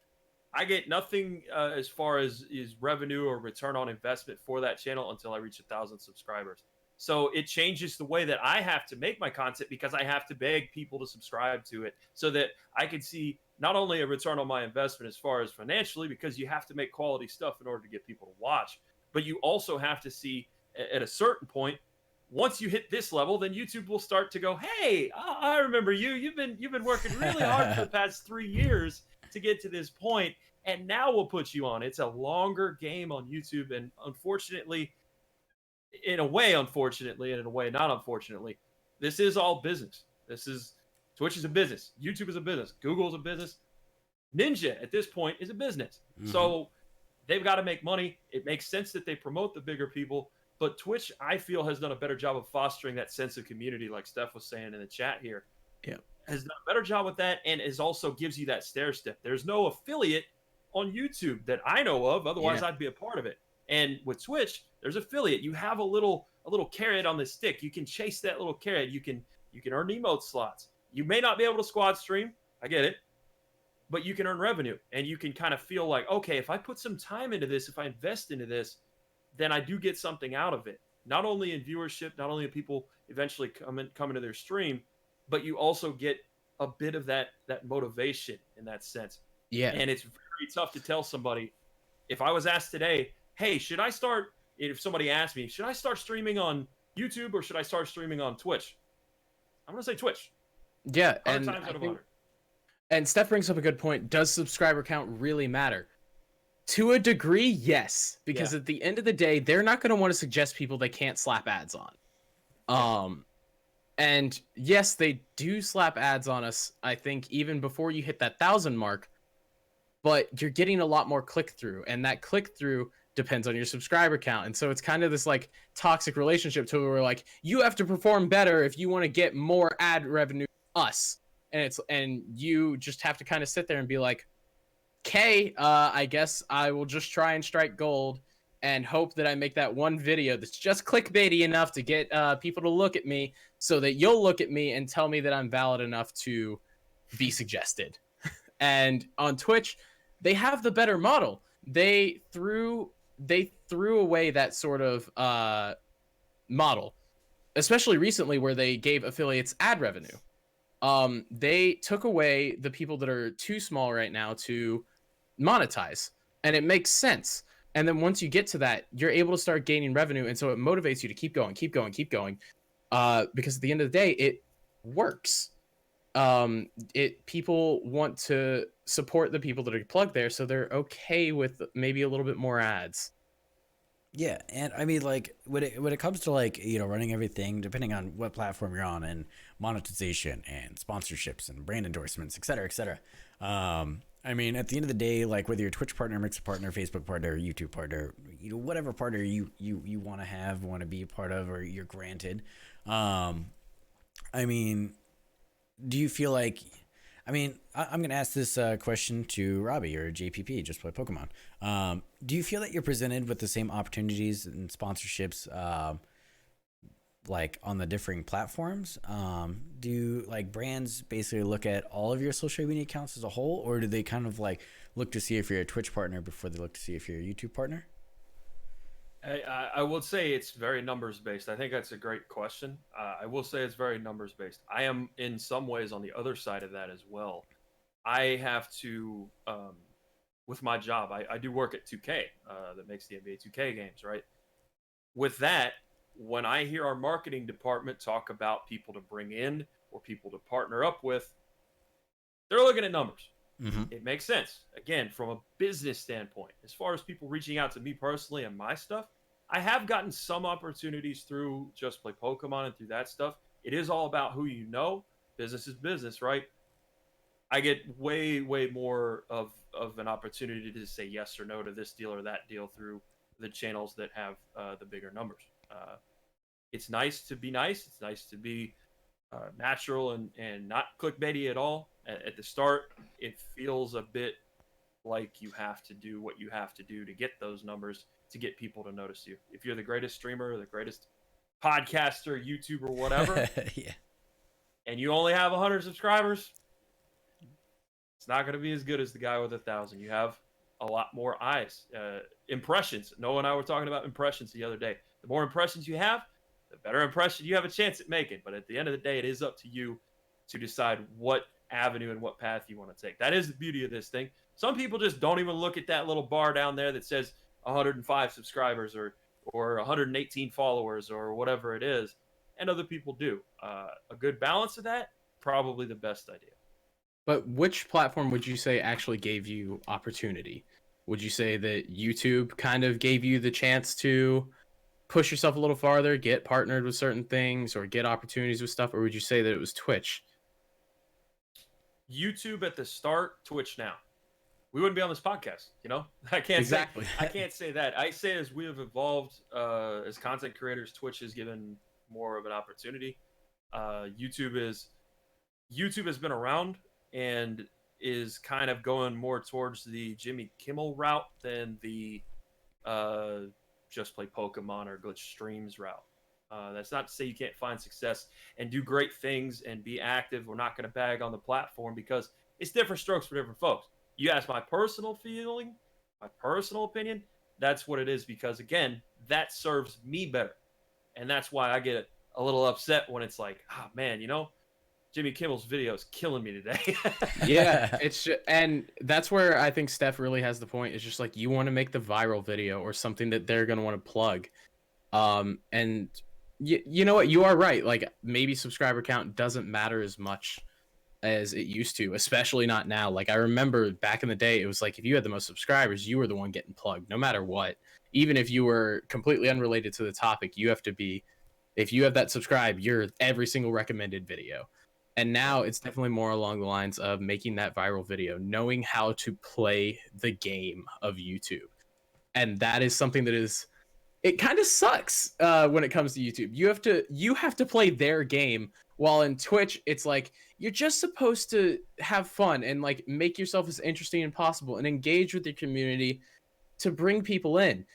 I get nothing as far as revenue or return on investment for that channel until I reach 1,000 subscribers. So it changes the way that I have to make my content, because I have to beg people to subscribe to it so that I can see not only a return on my investment as far as financially, because you have to make quality stuff in order to get people to watch, but you also have to see at a certain point, once you hit this level, then YouTube will start to go, hey, I remember you. You've been working really hard for the past 3 years to get to this point, and now we'll put you on. It's a longer game on YouTube, and unfortunately, in a way, unfortunately, and in a way, not unfortunately, this is all business. Twitch is a business. YouTube is a business. Google is a business. Ninja at this point is a business. Mm-hmm. So they've got to make money. It makes sense that they promote the bigger people, but Twitch, I feel, has done a better job of fostering that sense of community, like Steph was saying in the chat here. Yeah, has done a better job with that, and is also gives you that stair step. There's no affiliate on YouTube that I know of. Otherwise, I'd be a part of it. And with Twitch, there's affiliate. You have a little carrot on the stick. You can chase that little carrot. You can earn emote slots. You may not be able to squad stream. I get it. But you can earn revenue, and you can kind of feel like, okay, if I put some time into this, if I invest into this, then I do get something out of it. Not only in viewership, not only in people eventually come into their stream, but you also get a bit of that motivation in that sense. Yeah. And it's very tough to tell somebody. If I was asked today, hey, if somebody asked me, should I start streaming on YouTube or should I start streaming on Twitch? I'm going to say Twitch. Yeah, and Steph brings up a good point. Does subscriber count really matter? To a degree, yes. Because at the end of the day, they're not going to want to suggest people they can't slap ads on. And yes, they do slap ads on us, I think, even before you hit that 1,000 mark. But you're getting a lot more click-through. And that click-through depends on your subscriber count. And so it's kind of this like toxic relationship to where like you have to perform better if you want to get more ad revenue from us. And you just have to kind of sit there and be like, okay, I guess I will just try and strike gold and hope that I make that one video that's just clickbaity enough to get people to look at me so that you'll look at me and tell me that I'm valid enough to be suggested. And on Twitch, they have the better model. They threw away that sort of model, especially recently where they gave affiliates ad revenue. They took away the people that are too small right now to monetize, and it makes sense. And then once you get to that, you're able to start gaining revenue, and so it motivates you to keep going, because at the end of the day, it works. People want to support the people that are plugged there, so they're okay with maybe a little bit more ads. Yeah, and I mean, like, when it comes to, like, you know, running everything, depending on what platform you're on, and monetization and sponsorships and brand endorsements, et cetera, I mean, at the end of the day, like, whether you're a Twitch partner, Mixer partner, Facebook partner, YouTube partner, you know, whatever partner you want to be a part of, or you're granted, I mean, do you feel like, I mean, I'm going to ask this question to Robbie or JPP, Just Play Pokemon. Do you feel that you're presented with the same opportunities and sponsorships, like on the differing platforms? Do like brands basically look at all of your social media accounts as a whole, or do they kind of like look to see if you're a Twitch partner before they look to see if you're a YouTube partner? I would say it's very numbers based. I think that's a great question. I will say it's very numbers based. I am in some ways on the other side of that as well. I have to, with my job, I do work at 2K, that makes the NBA 2K games, right? With that, when I hear our marketing department talk about people to bring in or people to partner up with, they're looking at numbers. Mm-hmm. It makes sense. Again, from a business standpoint, as far as people reaching out to me personally and my stuff, I have gotten some opportunities through Just Play Pokemon and through that stuff. It is all about who you know. Business is business, right? I get way more of an opportunity to say yes or no to this deal or that deal through the channels that have the bigger numbers. It's nice to be nice. It's nice to be natural and not clickbaity at all. At the start, it feels a bit like you have to do what you have to do to get those numbers to get people to notice you. If you're the greatest streamer, the greatest podcaster, YouTuber, whatever, Yeah. and you only have 100 subscribers, it's not going to be as good as the guy with 1,000. You have a lot more eyes. Impressions. Noah and I were talking about impressions the other day. The more impressions you have, the better impression you have a chance at making. But at the end of the day, it is up to you to decide what avenue and what path you want to take. That is the beauty of this thing. Some people just don't even look at that little bar down there that says 105 subscribers or 118 followers or whatever it is, and other people do. A good balance of that, probably the best idea. But which platform would you say actually gave you opportunity? Would you say that YouTube kind of gave you the chance to push yourself a little farther, get partnered with certain things, or get opportunities with stuff? Or would you say that it was Twitch? YouTube at the start, Twitch now. We wouldn't be on this podcast, you know? I can't say that. I say as we have evolved as content creators, Twitch has given more of an opportunity. YouTube has been around and is kind of going more towards the Jimmy Kimmel route than the Just Play Pokemon or Glitch Streams route. That's not to say you can't find success and do great things and be active. We're not going to bag on the platform because it's different strokes for different folks. You ask my personal feeling, my personal opinion, that's what it is because, again, that serves me better. And that's why I get a little upset when it's like, oh, man, you know, Jimmy Kimmel's video is killing me today. Yeah, and that's where I think Steph really has the point. It's just like you want to make the viral video or something that they're going to want to plug. And you know what? You are right. Like maybe subscriber count doesn't matter as much as it used to, especially not now. Like I remember back in the day, it was like if you had the most subscribers, you were the one getting plugged no matter what. Even if you were completely unrelated to the topic, you have to be, if you have that subscribe, you're every single recommended video. And now it's definitely more along the lines of making that viral video, knowing how to play the game of YouTube. And that is something that is, it kind of sucks when it comes to YouTube. You have to play their game, while in Twitch, it's like, you're just supposed to have fun and like make yourself as interesting as possible and engage with your community to bring people in.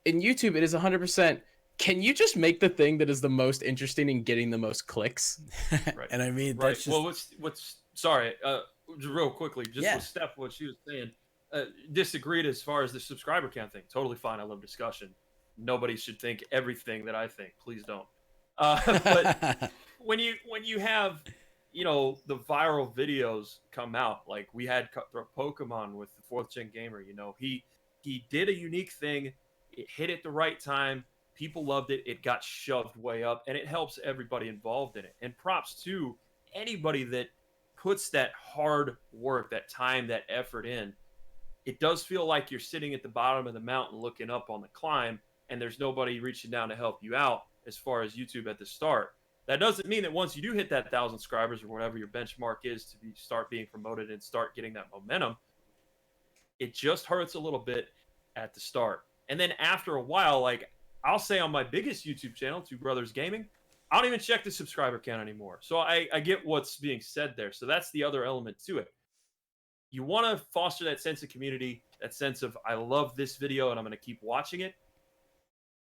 In YouTube, it is 100%. Can you just make the thing that is the most interesting and getting the most clicks? Right. And I mean, right. that's just... Well, what's sorry, real quickly, just with Steph, what she was saying, disagreed as far as the subscriber count thing. Totally fine. I love discussion. Nobody should think everything that I think. Please don't. But when you have, you know, the viral videos come out, like we had Cutthroat Pokemon with the 4th Gen Gamer, you know, he did a unique thing. It hit at the right time. People loved it. It got shoved way up, and it helps everybody involved in it. And props to anybody that puts that hard work, that time, that effort in. It does feel like you're sitting at the bottom of the mountain looking up on the climb, and there's nobody reaching down to help you out as far as YouTube at the start. That doesn't mean that once you do hit that 1,000 subscribers or whatever your benchmark is to start being promoted and start getting that momentum, it just hurts a little bit at the start. And then after a while, like I'll say on my biggest YouTube channel, Two Brothers Gaming, I don't even check the subscriber count anymore. So I get what's being said there. So that's the other element to it. You want to foster that sense of community, that sense of I love this video and I'm going to keep watching it.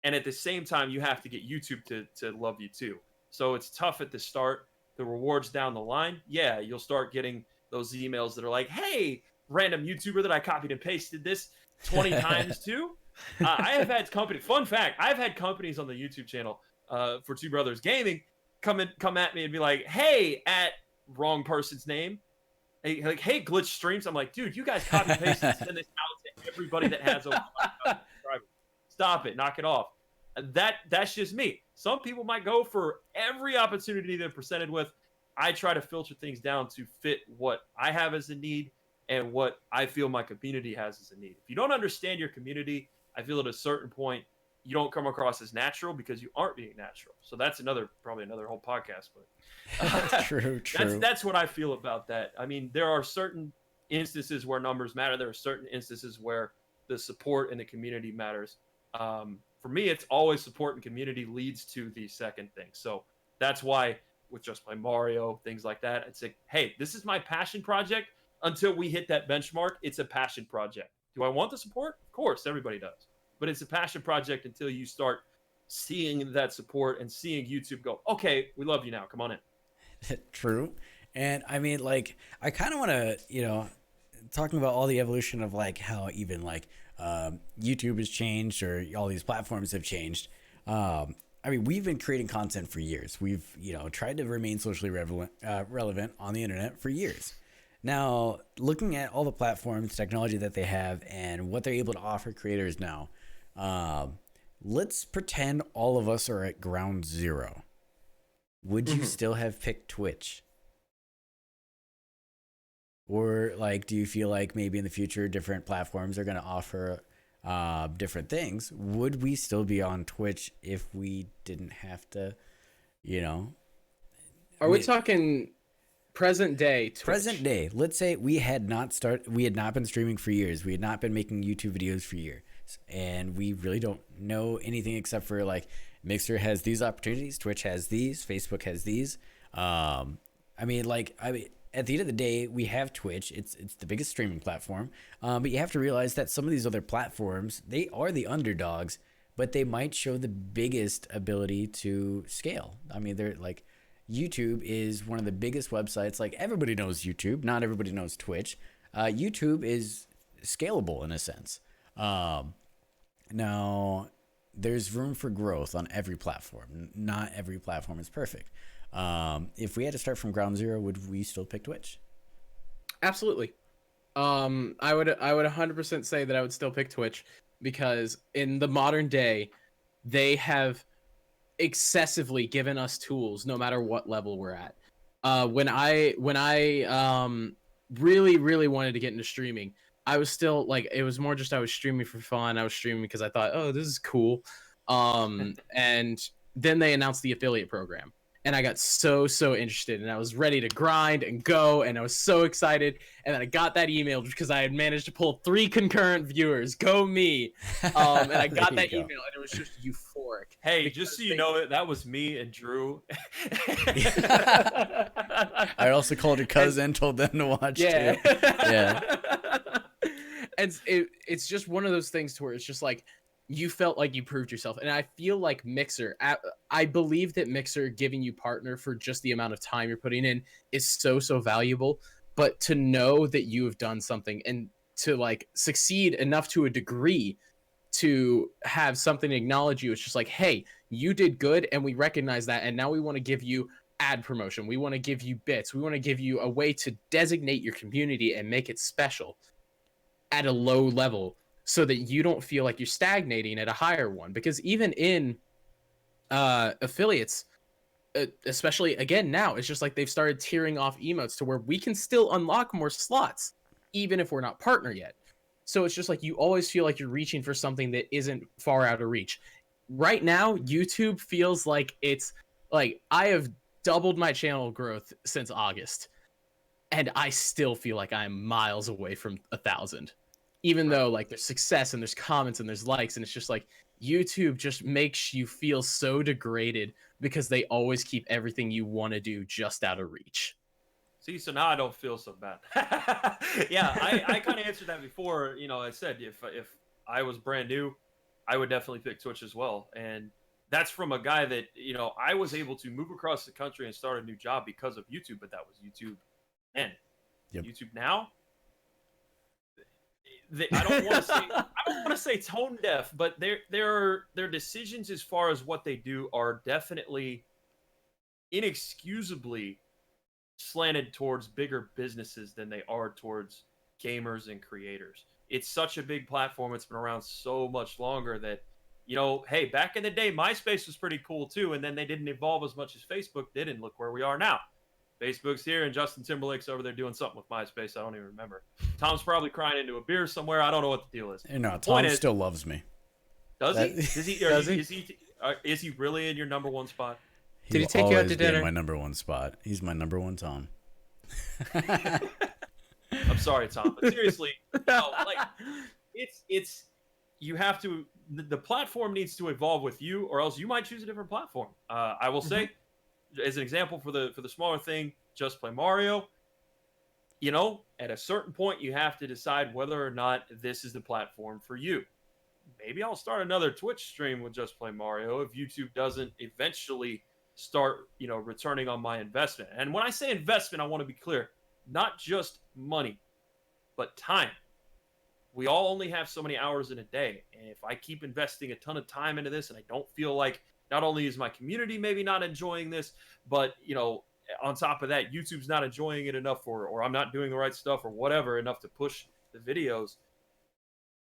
And at the same time, you have to get YouTube to love you too. So it's tough at the start. The rewards down the line, yeah, you'll start getting those emails that are like, hey, random YouTuber that I copied and pasted this 20 times to. I have had fun fact, I've had companies on the YouTube channel for Two Brothers Gaming come at me and be like, hey, at wrong person's name, hey, glitch streams. I'm like, dude, you guys copy paste and send this out to everybody that has over 5,000 subscribers. Stop it, knock it off. That's just me. Some people might go for every opportunity they're presented with. I try to filter things down to fit what I have as a need and what I feel my community has as a need. If you don't understand your community, I feel at a certain point you don't come across as natural because you aren't being natural. So that's probably another whole podcast. But True. that's what I feel about that. I mean, there are certain instances where numbers matter. There are certain instances where the support in the community matters. For me, it's always support and community leads to the second thing. So that's why with Just Play Mario, things like that, it's like, hey, this is my passion project. Until we hit that benchmark, it's a passion project. Do I want the support? Of course, everybody does. But it's a passion project until you start seeing that support and seeing YouTube go, okay, we love you now. Come on in. True. And I mean, like, I kind of want to, talking about all the evolution of like how even like YouTube has changed or all these platforms have changed. I mean, we've been creating content for years. We've, tried to remain socially relevant on the internet for years. Now, looking at all the platforms, technology that they have, and what they're able to offer creators now, let's pretend all of us are at ground zero. Would you still have picked Twitch? Or, like, do you feel like maybe in the future different platforms are going to offer different things? Would we still be on Twitch if we didn't have to, Are we talking present day Twitch? Present day. Let's say we had not been streaming for years. We had not been making YouTube videos for years. And we really don't know anything except for like Mixer has these opportunities, Twitch has these, Facebook has these. At the end of the day, we have Twitch. It's the biggest streaming platform. But you have to realize that some of these other platforms, they are the underdogs, but they might show the biggest ability to scale. I mean, they're like, YouTube is one of the biggest websites. Like, everybody knows YouTube. Not everybody knows Twitch. YouTube is scalable in a sense. Now, there's room for growth on every platform. Not every platform is perfect. If we had to start from ground zero, would we still pick Twitch? Absolutely. I would 100% say that I would still pick Twitch because in the modern day, they have excessively given us tools no matter what level we're at. When I really wanted to get into streaming, I was still like, it was more just I was streaming for fun. I was streaming because I thought, oh, this is cool. And then they announced the affiliate program. And I got so interested, and I was ready to grind and go, and I was so excited. And then I got that email because I had managed to pull 3 concurrent viewers. Go me! And I got that email, and it was just euphoric. Hey, just so you know, that was me and Drew. I also called your cousin, told them to watch too. Yeah. And it's just one of those things to where it's just like, you felt like you proved yourself. And I feel like Mixer, I believe that Mixer giving you partner for just the amount of time you're putting in is so valuable. But to know that you have done something and to like succeed enough to a degree to have something acknowledge you, it's just like, hey, you did good and we recognize that. And now we want to give you ad promotion. We want to give you bits. We want to give you a way to designate your community and make it special at a low level, so that you don't feel like you're stagnating at a higher one. Because even in affiliates, especially again now, it's just like they've started tiering off emotes to where we can still unlock more slots, even if we're not partner yet. So it's just like you always feel like you're reaching for something that isn't far out of reach. Right now, YouTube feels like it's like I have doubled my channel growth since August, and I still feel like I'm miles away from 1,000. Even though like there's success and there's comments and there's likes, and it's just like YouTube just makes you feel so degraded because they always keep everything you want to do just out of reach. See, so now I don't feel so bad. Yeah, I kind of answered that before. I said if I was brand new, I would definitely pick Twitch as well. And that's from a guy that, I was able to move across the country and start a new job because of YouTube, but that was YouTube then. Yep. YouTube now, I don't want to say tone deaf, but their decisions as far as what they do are definitely inexcusably slanted towards bigger businesses than they are towards gamers and creators. It's such a big platform. It's been around so much longer that, hey, back in the day, MySpace was pretty cool too. And then they didn't evolve as much as Facebook did. And look where we are now. Facebook's here and Justin Timberlake's over there doing something with MySpace. I don't even remember. Tom's probably crying into a beer somewhere. I don't know what the deal is. No, Tom still loves me. Does he? Is he really in your number one spot? Did he take you out to dinner? My number one spot. He's my number one Tom. I'm sorry, Tom, but seriously, it's you have to. The platform needs to evolve with you, or else you might choose a different platform. I will say, as an example for the smaller thing, Just Play Mario. At a certain point, you have to decide whether or not this is the platform for you. Maybe I'll start another Twitch stream with Just Play Mario if YouTube doesn't eventually start, returning on my investment. And when I say investment, I want to be clear, not just money, but time. We all only have so many hours in a day. And if I keep investing a ton of time into this and I don't feel like not only is my community maybe not enjoying this, but, on top of that, YouTube's not enjoying it enough or I'm not doing the right stuff or whatever enough to push the videos,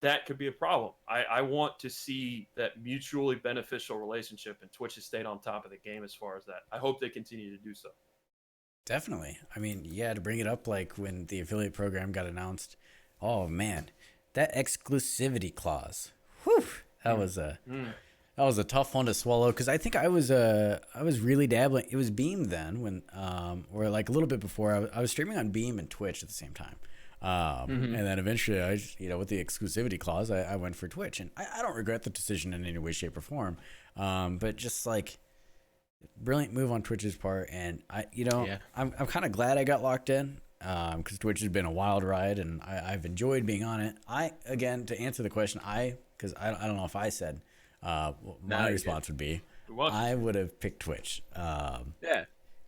that could be a problem. I want to see that mutually beneficial relationship, and Twitch has stayed on top of the game as far as that. I hope they continue to do so. Definitely. I mean, to bring it up, like when the affiliate program got announced, oh man, that exclusivity clause. Whew, that was a tough one to swallow, because I think I was really dabbling. It was Beam then when or like a little bit before I was streaming on Beam and Twitch at the same time. And then eventually with the exclusivity clause, I went for Twitch, and I don't regret the decision in any way, shape, or form. But just like brilliant move on Twitch's part, and I'm kind of glad I got locked in, because Twitch has been a wild ride, and I've enjoyed being on it. Again, to answer the question, because I don't know if I said my response would be, I would have picked Twitch.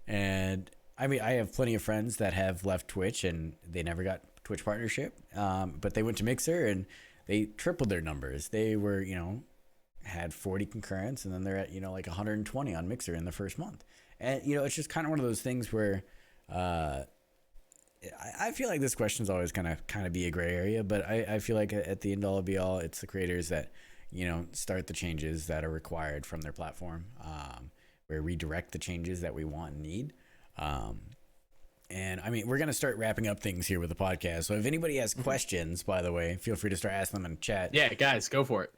And I mean, I have plenty of friends that have left Twitch and they never got Twitch partnership, but they went to Mixer and they tripled their numbers. They were, had 40 concurrents, and then they're at, like 120 on Mixer in the first month. And, it's just kind of one of those things where I feel like this question is always going to kind of be a gray area, but I feel like at the end all be all, it's the creators that, start the changes that are required from their platform, where redirect the changes that we want and need. And I mean, we're going to start wrapping up things here with the podcast. So if anybody has questions, by the way, feel free to start asking them in chat. Yeah, guys, go for it.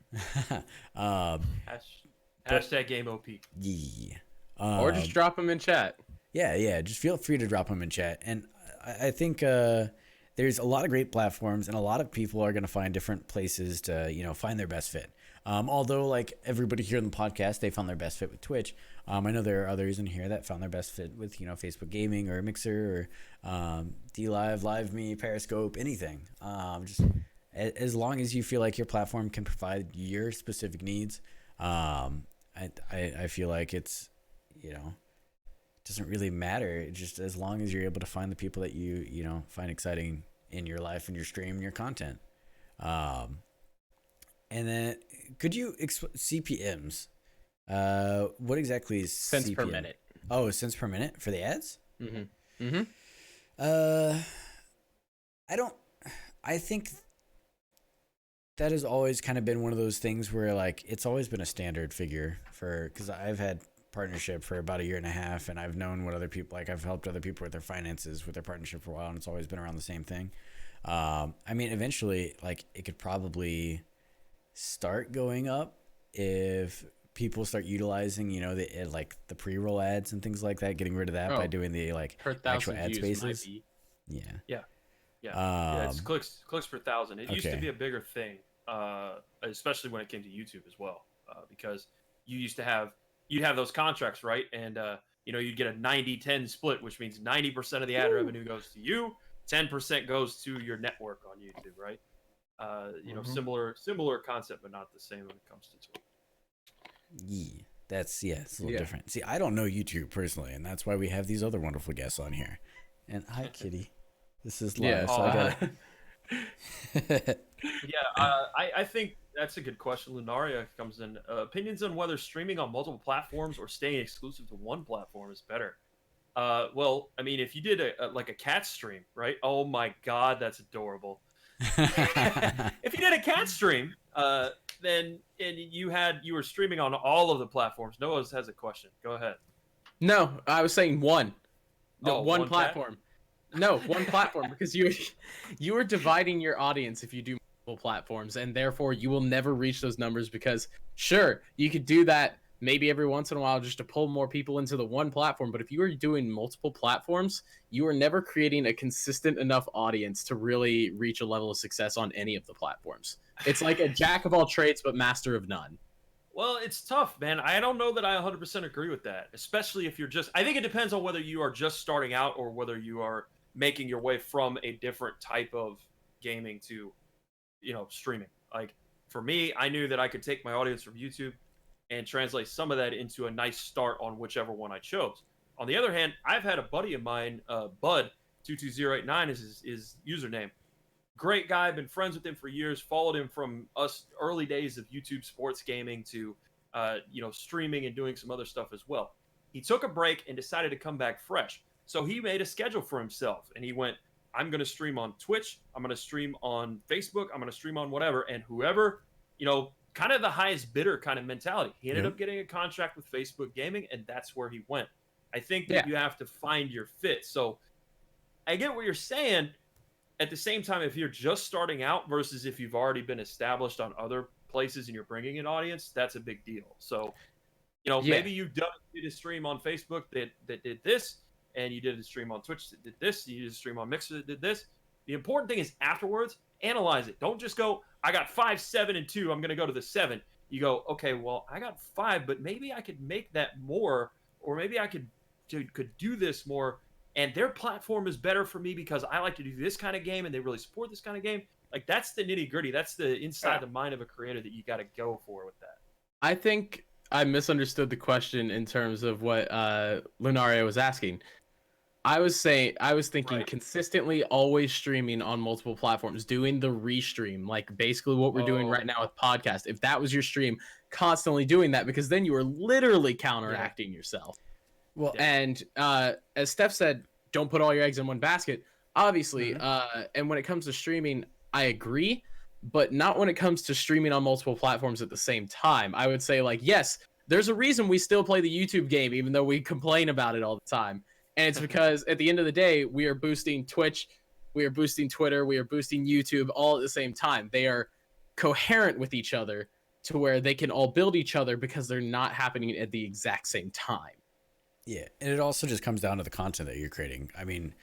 Hashtag game OP. Yeah. Or just drop them in chat. Yeah. Just feel free to drop them in chat. And I think there's a lot of great platforms, and a lot of people are going to find different places to, find their best fit. Although, like everybody here on the podcast, they found their best fit with Twitch. I know there are others in here that found their best fit with, Facebook Gaming or Mixer or DLive, LiveMe, Periscope, anything. Just as long as you feel like your platform can provide your specific needs, I feel like it's, it doesn't really matter. Just as long as you're able to find the people that you find exciting in your life and your stream and your content. And then could you CPMs? What exactly is cents CPM? Per minute? Oh, cents per minute for the ads? I think that has always kind of been one of those things where like it's always been a standard figure because I've had partnership for about 1.5 years, and I've known what other people, like I've helped other people with their finances with their partnership for a while, and it's always been around the same thing. I mean, eventually, like it could probably start going up if people start utilizing, the pre-roll ads and things like that, getting rid of that by doing the actual ad spaces. Yeah. It's clicks per thousand. It used to be a bigger thing, especially when it came to YouTube as well, because you'd have those contracts, right? And you'd get a 90-10 split, which means 90% of the ad revenue goes to you, 10% goes to your network on YouTube, right? Similar concept, but not the same when it comes to Twitch. Yeah, it's a little different. See, I don't know YouTube personally, and that's why we have these other wonderful guests on here. And hi, Kitty. This is live, so I got it. I think that's a good question. Lunaria comes in. Opinions on whether streaming on multiple platforms or staying exclusive to one platform is better. Well, I mean, if you did like a cat stream, right? Oh my God, that's adorable. If you did a cat stream, then and you were streaming on all of the platforms. Noah has a question. Go ahead. No, I was saying one. The Oh, one one cat? platform. No, one platform because you are dividing your audience if you do multiple platforms, and therefore you will never reach those numbers because sure, you could do that maybe every once in a while just to pull more people into the one platform, but if you are doing multiple platforms, you are never creating a consistent enough audience to really reach a level of success on any of the platforms. It's like a jack of all trades but master of none. Well, it's tough, man. I don't know that I 100% agree with that, especially if you're just. I think it depends on whether you are just starting out or whether you are making your way from a different type of gaming to, streaming. Like for me, I knew that I could take my audience from YouTube and translate some of that into a nice start on whichever one I chose. On the other hand, I've had a buddy of mine, Bud22089 is his username. Great guy, been friends with him for years, followed him from us early days of YouTube sports gaming to streaming and doing some other stuff as well. He took a break and decided to come back fresh. So he made a schedule for himself and he went, I'm going to stream on Twitch, I'm going to stream on Facebook, I'm going to stream on whatever, and whoever, kind of the highest bidder kind of mentality. He ended up getting a contract with Facebook Gaming, and that's where he went. I think that you have to find your fit. So I get what you're saying. At the same time, if you're just starting out versus if you've already been established on other places and you're bringing an audience, that's a big deal. So, maybe you did a stream on Facebook that did this, and you did a stream on Twitch that did this, you did a stream on Mixer that did this. The important thing is afterwards, analyze it. Don't just go, I got 5, 7, and 2. I'm going to go to the 7. You go, okay, well, I got 5, but maybe I could make that more, or maybe I could do this more. And their platform is better for me because I like to do this kind of game and they really support this kind of game. Like that's the nitty gritty. That's the inside the mind of a creator that you got to go for with that. I think I misunderstood the question in terms of what Lunario was asking. I was thinking consistently always streaming on multiple platforms, doing the restream, like basically what we're doing right now with podcast. If that was your stream, constantly doing that because then you are literally counteracting yourself. Well, and as Steph said, don't put all your eggs in one basket. Obviously, and when it comes to streaming, I agree, but not when it comes to streaming on multiple platforms at the same time. I would say, like, yes, there's a reason we still play the YouTube game, even though we complain about it all the time. And it's because at the end of the day, we are boosting Twitch, we are boosting Twitter, we are boosting YouTube all at the same time. They are coherent with each other to where they can all build each other because they're not happening at the exact same time. Yeah, and it also just comes down to the content that you're creating. I mean,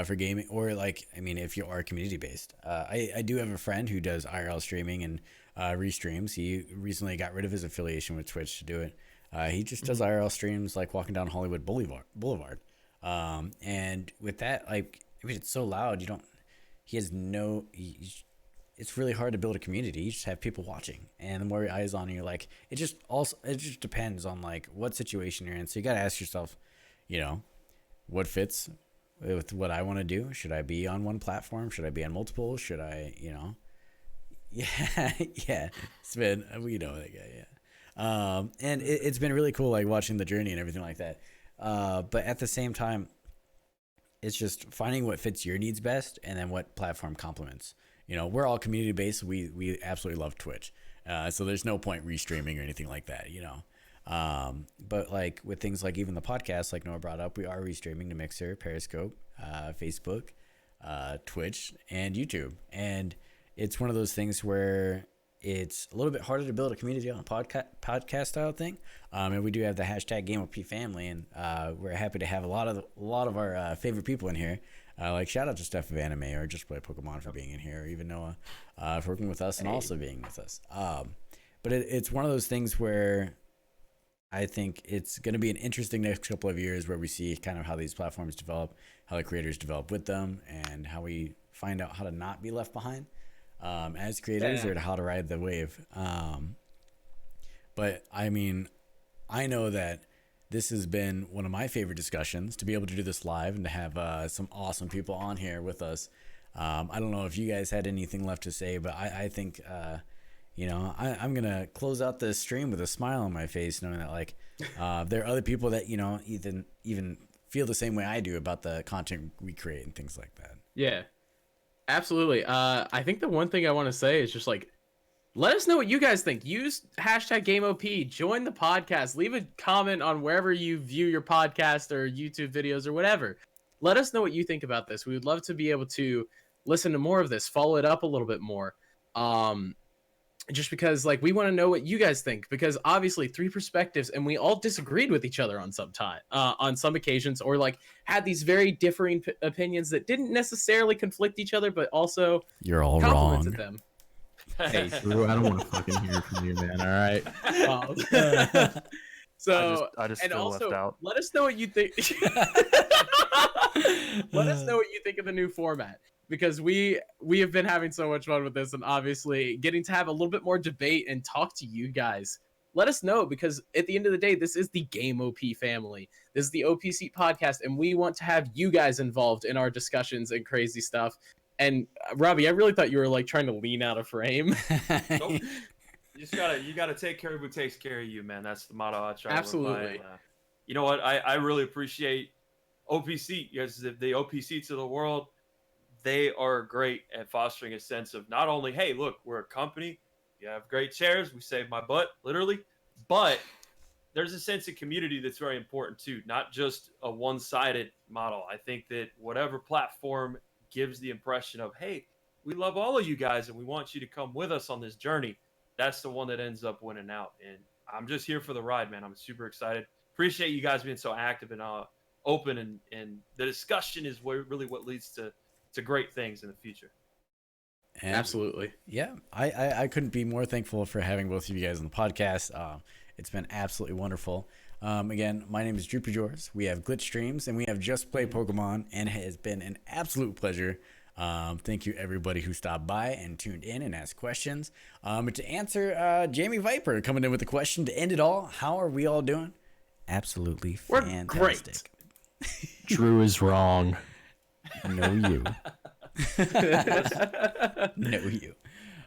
for gaming, or if you are community based, I do have a friend who does IRL streaming and restreams. He recently got rid of his affiliation with Twitch to do it. He just does IRL streams like walking down Hollywood Boulevard. And with that, it's so loud. It's really hard to build a community. You just have people watching, and the more eyes on you, it just depends on what situation you're in. So you got to ask yourself, what fits with what I want to do. Should I be on one platform? Should I be on multiple? Should I, yeah. It's been, we know that guy. Yeah. And it's been really cool, watching the journey and everything like that. But at the same time, it's just finding what fits your needs best and then what platform complements. We're all community based. We absolutely love Twitch. So there's no point restreaming or anything like that, But with things like even the podcast, like Noah brought up, we are restreaming to Mixer, Periscope, Facebook, Twitch, and YouTube. And it's one of those things where it's a little bit harder to build a community on a podcast style thing. And we do have the hashtag GameOP and we're happy to have a lot of our favorite people in here. Shout out to Steph of Anime or Just Play Pokemon for being in here, or even Noah for working with us and also being with us. But it's one of those things where I think it's going to be an interesting next couple of years where we see kind of how these platforms develop, how the creators develop with them, and how we find out how to not be left behind as creators or how to ride the wave. But I mean, I know that this has been one of my favorite discussions, to be able to do this live and to have some awesome people on here with us. I don't know if you guys had anything left to say, but I think, I'm going to close out this stream with a smile on my face, knowing that there are other people that, even feel the same way I do about the content we create and things like that. Yeah, absolutely. I think the one thing I want to say is just like, let us know what you guys think. Use hashtag GameOP. Join the podcast. Leave a comment on wherever you view your podcast or YouTube videos or whatever. Let us know what you think about this. We would love to be able to listen to more of this, follow it up a little bit more. Just because like we want to know what you guys think, because obviously 3 perspectives and we all disagreed with each other on some occasions, or like had these very differing opinions that didn't necessarily conflict each other, but also You're all complemented wrong. them. Hey, Drew, I don't want to fucking hear from you, man. All right. So I just and feel also left out. let us know what you think. Let us know what you think of the new format, because we have been having so much fun with this, and obviously getting to have a little bit more debate and talk to you guys. Let us know, because at the end of the day, this is the Game OP family. This is the OPSEAT podcast, and we want to have you guys involved in our discussions and crazy stuff. And Robbie, I really thought you were like trying to lean out of frame. Nope. You gotta take care of who takes care of you, man. That's the motto I try to live by. Absolutely. And, you know what? I really appreciate OPSEAT, because the OPSEATs of the world, they are great at fostering a sense of not only, hey, look, we're a company, you have great chairs, we saved my butt, literally, but there's a sense of community that's very important too, not just a one-sided model. I think that whatever platform gives the impression of, hey, we love all of you guys and we want you to come with us on this journey, that's the one that ends up winning out. And I'm just here for the ride, man. I'm super excited. Appreciate you guys being so active and open, and the discussion is really what leads to great things in the future. And Absolutely. yeah, I couldn't be more thankful for having both of you guys on the podcast. It's been absolutely wonderful. Again, my name is Drew Pajors. We have Glitch Streams and we have Just Play Pokemon, and it has been an absolute pleasure. Thank you everybody who stopped by and tuned in and asked questions. But to answer, Jamie Viper coming in with a question to end it all. How are we all doing? Absolutely We're fantastic. Drew is wrong. No, you. No, you.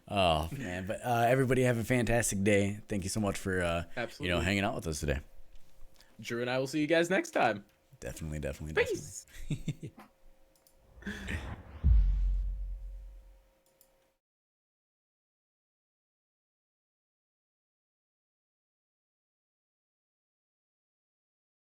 Oh man, but everybody have a fantastic day. Thank you so much for Absolutely. hanging out with us today. Drew and I will see you guys next time. Definitely. Peace.